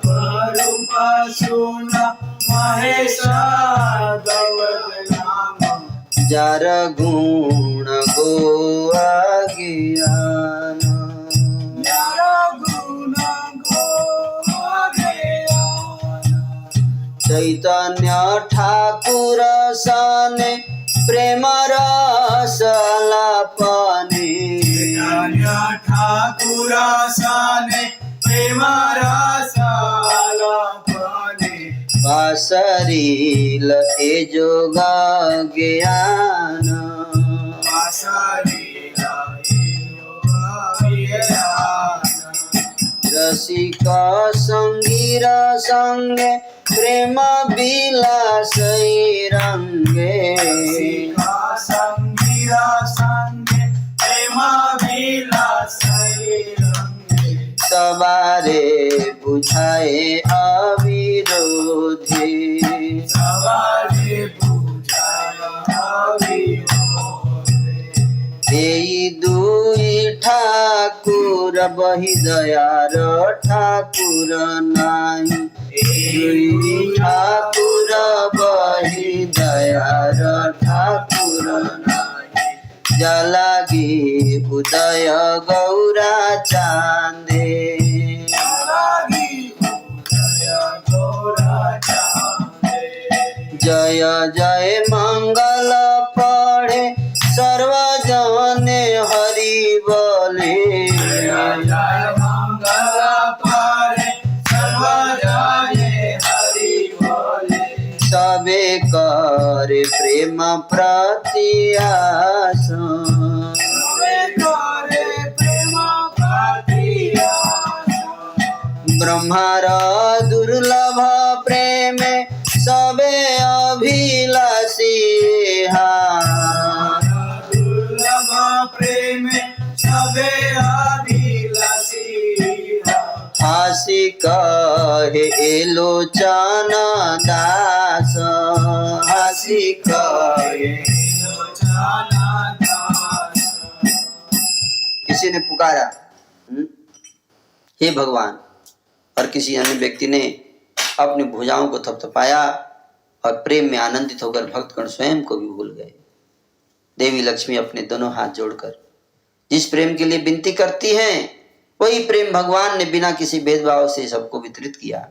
परूप सुन महेश द्वैत नाम जार गुण गोआ ज्ञान चैतन्य ठाकुर साने प्रेम रस लापने ठाकुर साने प्रेम रस लापने पासरील ए जोगा ज्ञान रसिका संगीर संगे प्रेम विलासई रंगे संगीरा संगे प्रेम विलासई रंगे सवारे बुझाए अविरोधी सवारे बुझाए एई दुई ठाकुर बही दयार ठाकुर नाई दुई ठाकुर बही दयार ठाकुर नाई जलागी उदय गौरा चांदे जय जय मंगल पढ़े सर्वजने हरि बोले जय मंगल पारे सर्वजने हरि बोले सबे करे प्रेम प्रतियास सबे करे प्रेम प्रतियास ब्रह्मार दुर्लभ प्रेम सबे अभिलाषी दुर्लभ प्रेम सबे अभिलाषी हासी कहे एलोचन दास हासी कहे किसी ने पुकारा हे भगवान, और किसी अन्य व्यक्ति ने अपनी भुजाओं को थपथपाया और प्रेम में आनंदित होकर भक्तगण स्वयं को भी भूल गए। देवी लक्ष्मी अपने दोनों हाथ जोड़कर जिस प्रेम के लिए विनती करती हैं, वही प्रेम भगवान ने बिना किसी भेदभाव से सबको वितरित किया।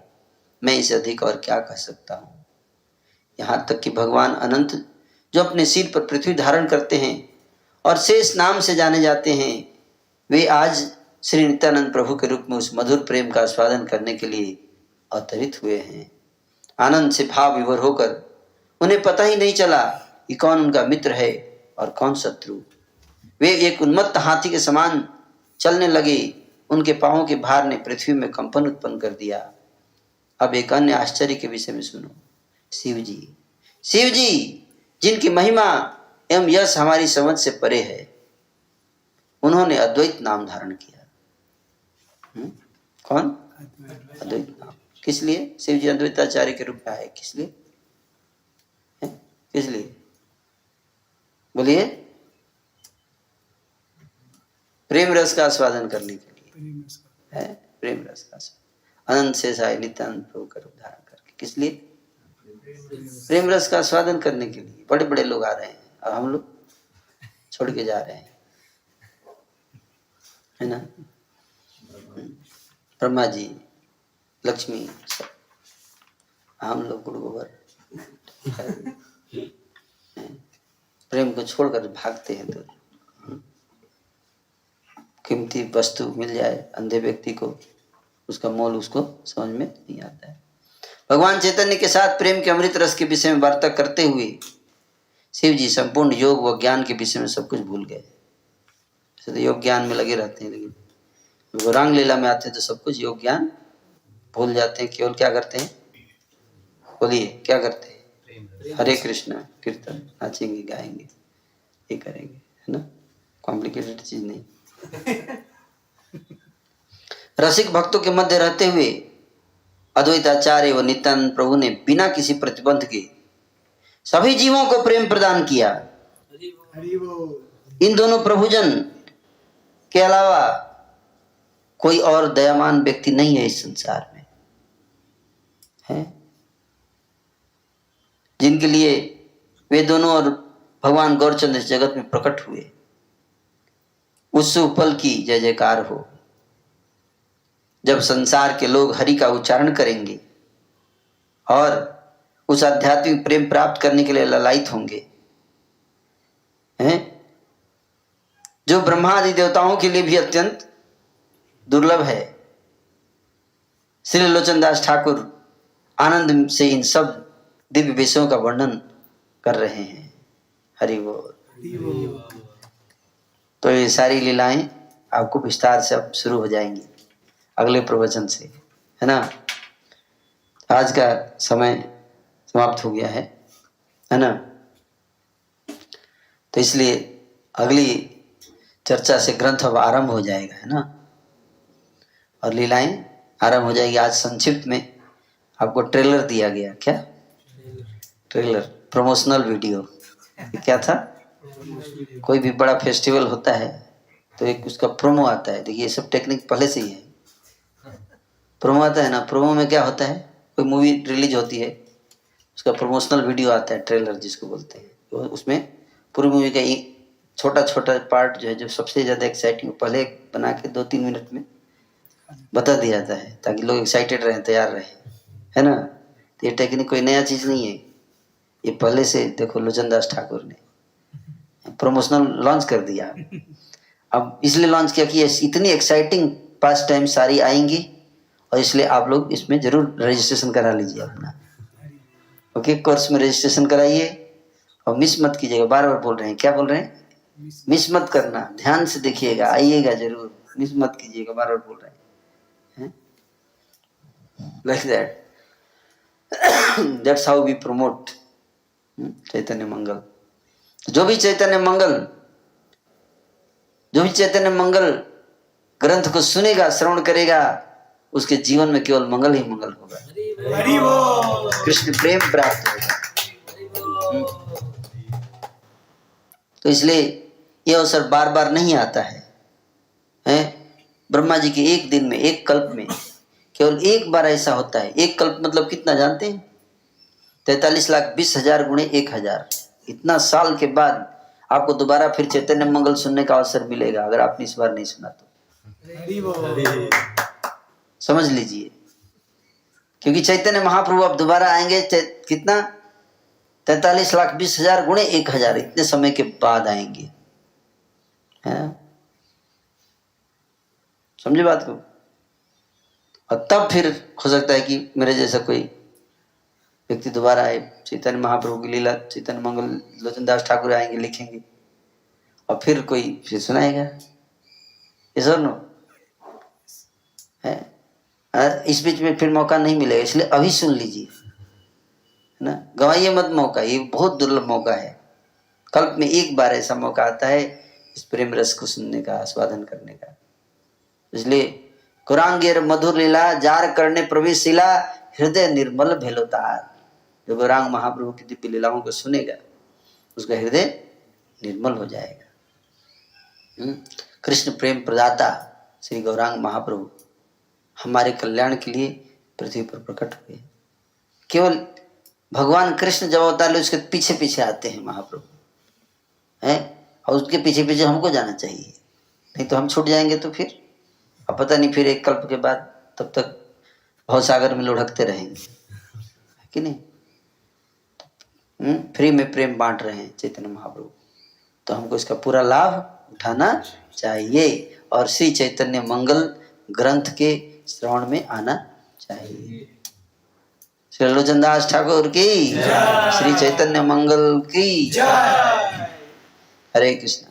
मैं इसे अधिक और क्या कह सकता हूँ। यहाँ तक कि भगवान अनंत जो अपने सिर पर पृथ्वी धारण करते हैं और शेष नाम से जाने जाते हैं, वे आज श्री नित्यानंद प्रभु के रूप में उस मधुर प्रेम का स्वादन करने के लिए अवतरित हुए हैं। आनंद से भाव विभोर होकर उन्हें पता ही नहीं चला कि कौन उनका मित्र है और कौन शत्रु। वे एक उन्मत्त हाथी के समान चलने लगे। उनके पांवों के भार ने पृथ्वी में कंपन उत्पन्न कर दिया। अब एक अन्य आश्चर्य के विषय में सुनो। शिव जी जिनकी महिमा एवं यश हमारी समझ से परे है, उन्होंने अद्वैत नाम धारण किया। कौन? अद्वैत नाम। किस लिए? शिव जी अद्वैताचार्य के रूप में आए। किस लिए? किस लिए बोलिए? प्रेम रस का आस्वादन करने के लिए है। प्रेम रस का अनंत शेषाय नित्यानंद प्रभु का रूप धारण करके। किस लिए? प्रेम रस का आस्वादन करने के लिए। बड़े बड़े लोग आ रहे हैं और हम लोग छोड़ के जा रहे हैं, है ना। ब्रह्मा जी, लक्ष्मी, सब हम लोग गुड़ गोबर प्रेम को छोड़कर भागते हैं। तो कीमती वस्तु मिल जाए अंधे व्यक्ति को, उसका मोल उसको समझ में नहीं आता है। भगवान चैतन्य के साथ प्रेम के अमृत रस के विषय में वार्ता करते हुए शिव जी संपूर्ण योग व ज्ञान के विषय में सब कुछ भूल गए। तो योग ज्ञान में लगे रहते हैं, लेकिन गौरांग लीला में आते हैं तो सब कुछ योग ज्ञान भूल जाते हैं। केवल क्या करते हैं? बोलिए क्या करते हैं? हरे कृष्ण कीर्तन, नाचेंगे गाएंगे, ये करेंगे, है ना? कॉम्प्लिकेटेड चीज नहीं। रसिक भक्तों के मध्य रहते हुए अद्वैताचार्य व नित्यानंद प्रभु ने बिना किसी प्रतिबंध के सभी जीवों को प्रेम प्रदान किया। हरि बोल। इन दोनों प्रभुजन के अलावा कोई और दयावान व्यक्ति नहीं है इस संसार में, है? जिनके लिए वे दोनों और भगवान गौरचंद्र इस जगत में प्रकट हुए। उस शुभ पल की जय जयकार हो जब संसार के लोग हरि का उच्चारण करेंगे और उस आध्यात्मिक प्रेम प्राप्त करने के लिए ललायित होंगे, हैं? जो ब्रह्मा आदि देवताओं के लिए भी अत्यंत दुर्लभ है। श्री लोचनदास ठाकुर आनंद से इन सब दिव्य विषयों का वर्णन कर रहे हैं। हरि बोल। तो ये सारी लीलाएं आपको विस्तार से अब शुरू हो जाएंगी अगले प्रवचन से, है ना? आज का समय समाप्त हो गया है ना? तो इसलिए अगली चर्चा से ग्रंथ अब आरंभ हो जाएगा, है ना? और लीलाएं आरंभ हो जाएगी। आज संक्षिप्त में आपको ट्रेलर दिया गया। क्या ट्रेलर? Promotional video. क्या था? कोई भी बड़ा फेस्टिवल होता है तो एक उसका प्रोमो आता है। देखिए ये सब टेक्निक पहले से ही है। प्रोमो आता है ना, प्रोमो में क्या होता है? कोई मूवी रिलीज होती है, उसका प्रमोशनल वीडियो आता है, ट्रेलर जिसको बोलते हैं। तो उसमें पूरी मूवी का एक छोटा छोटा पार्ट जो है, जो सबसे ज़्यादा एक्साइटिंग, पहले बना के 2-3 मिनट में बता दिया जाता है ताकि लोग एक्साइटेड रहें, तैयार रहें, है ना? तो ये टेक्निक कोई नया चीज़ नहीं है, ये पहले से देखो लोचनदास ठाकुर ने प्रमोशनल लॉन्च कर दिया। अब इसलिए लॉन्च किया कि इतनी एक्साइटिंग पास टाइम सारी आएंगी और इसलिए आप लोग इसमें जरूर रजिस्ट्रेशन करा लीजिए अपना। ओके, कोर्स में रजिस्ट्रेशन कराइए और मिस मत कीजिएगा। बार बार बोल रहे हैं, क्या बोल रहे हैं? मिस मत करना, ध्यान से देखिएगा, आइएगा जरूर, मिस मत कीजिएगा, बार बार बोल रहे हैं। Like that, that's how we promote Chaitanya Mangal. जो भी चैतन्य मंगल ग्रंथ को सुनेगा, श्रवण करेगा, उसके जीवन में केवल मंगल ही मंगल होगा। हरि बोल। कृष्ण प्रेम प्राप्त होगा। तो इसलिए यह अवसर बार बार नहीं आता है, हैं? ब्रह्मा जी के एक दिन में, एक कल्प में केवल एक बार ऐसा होता है। एक कल्प मतलब कितना जानते हैं? 43,20,000 गुणे 1,000। इतना साल के बाद आपको दोबारा फिर चैतन्य मंगल सुनने का अवसर मिलेगा, अगर आपने इस बार नहीं सुना तो। हरि बोल। समझ लीजिए, क्योंकि चैतन्य महाप्रभु अब दोबारा आएंगे। कितना? 43,20,000 गुणे 1,000, इतने समय के बाद आएंगे, है? समझे बात को? और तब फिर हो सकता है कि मेरे जैसा कोई व्यक्ति दोबारा आए, चैतन्य महाप्रभु की लीला, चैतन्य मंगल लोचनदास ठाकुर आएंगे, लिखेंगे और फिर कोई फिर सुनाएगा। ये सब नो है। इस बीच में फिर मौका नहीं मिलेगा, इसलिए अभी सुन लीजिए, है ना? गवाइए मत मौका, ये बहुत दुर्लभ मौका है। कल्प में एक बार ऐसा मौका आता है इस प्रेम रस को सुनने का, आस्वादन करने का। इसलिए गौरांगेर मधुर लीला जार करने प्रवेशिला, हृदय निर्मल भेलोतार। जो गौरांग महाप्रभु की दिव्य लीलाओं को सुनेगा उसका हृदय निर्मल हो जाएगा। कृष्ण प्रेम प्रदाता श्री गौरांग महाप्रभु हमारे कल्याण के लिए पृथ्वी पर प्रकट हुए। केवल भगवान कृष्ण जब अवतार ले उसके पीछे पीछे आते हैं महाप्रभु, हैं? और उसके पीछे पीछे हमको जाना चाहिए, नहीं तो हम छूट जाएंगे। तो फिर अब पता नहीं, फिर एक कल्प के बाद तब तक भवसागर में लुढ़कते रहेंगे, कि नहीं? फ्री में प्रेम बांट रहे हैं चैतन्य महाप्रभु, तो हमको इसका पूरा लाभ उठाना चाहिए और श्री चैतन्य मंगल ग्रंथ के श्रवण में आना चाहिए। श्री लोचनदास ठाकुर की, श्री चैतन्य मंगल की। हरे कृष्ण।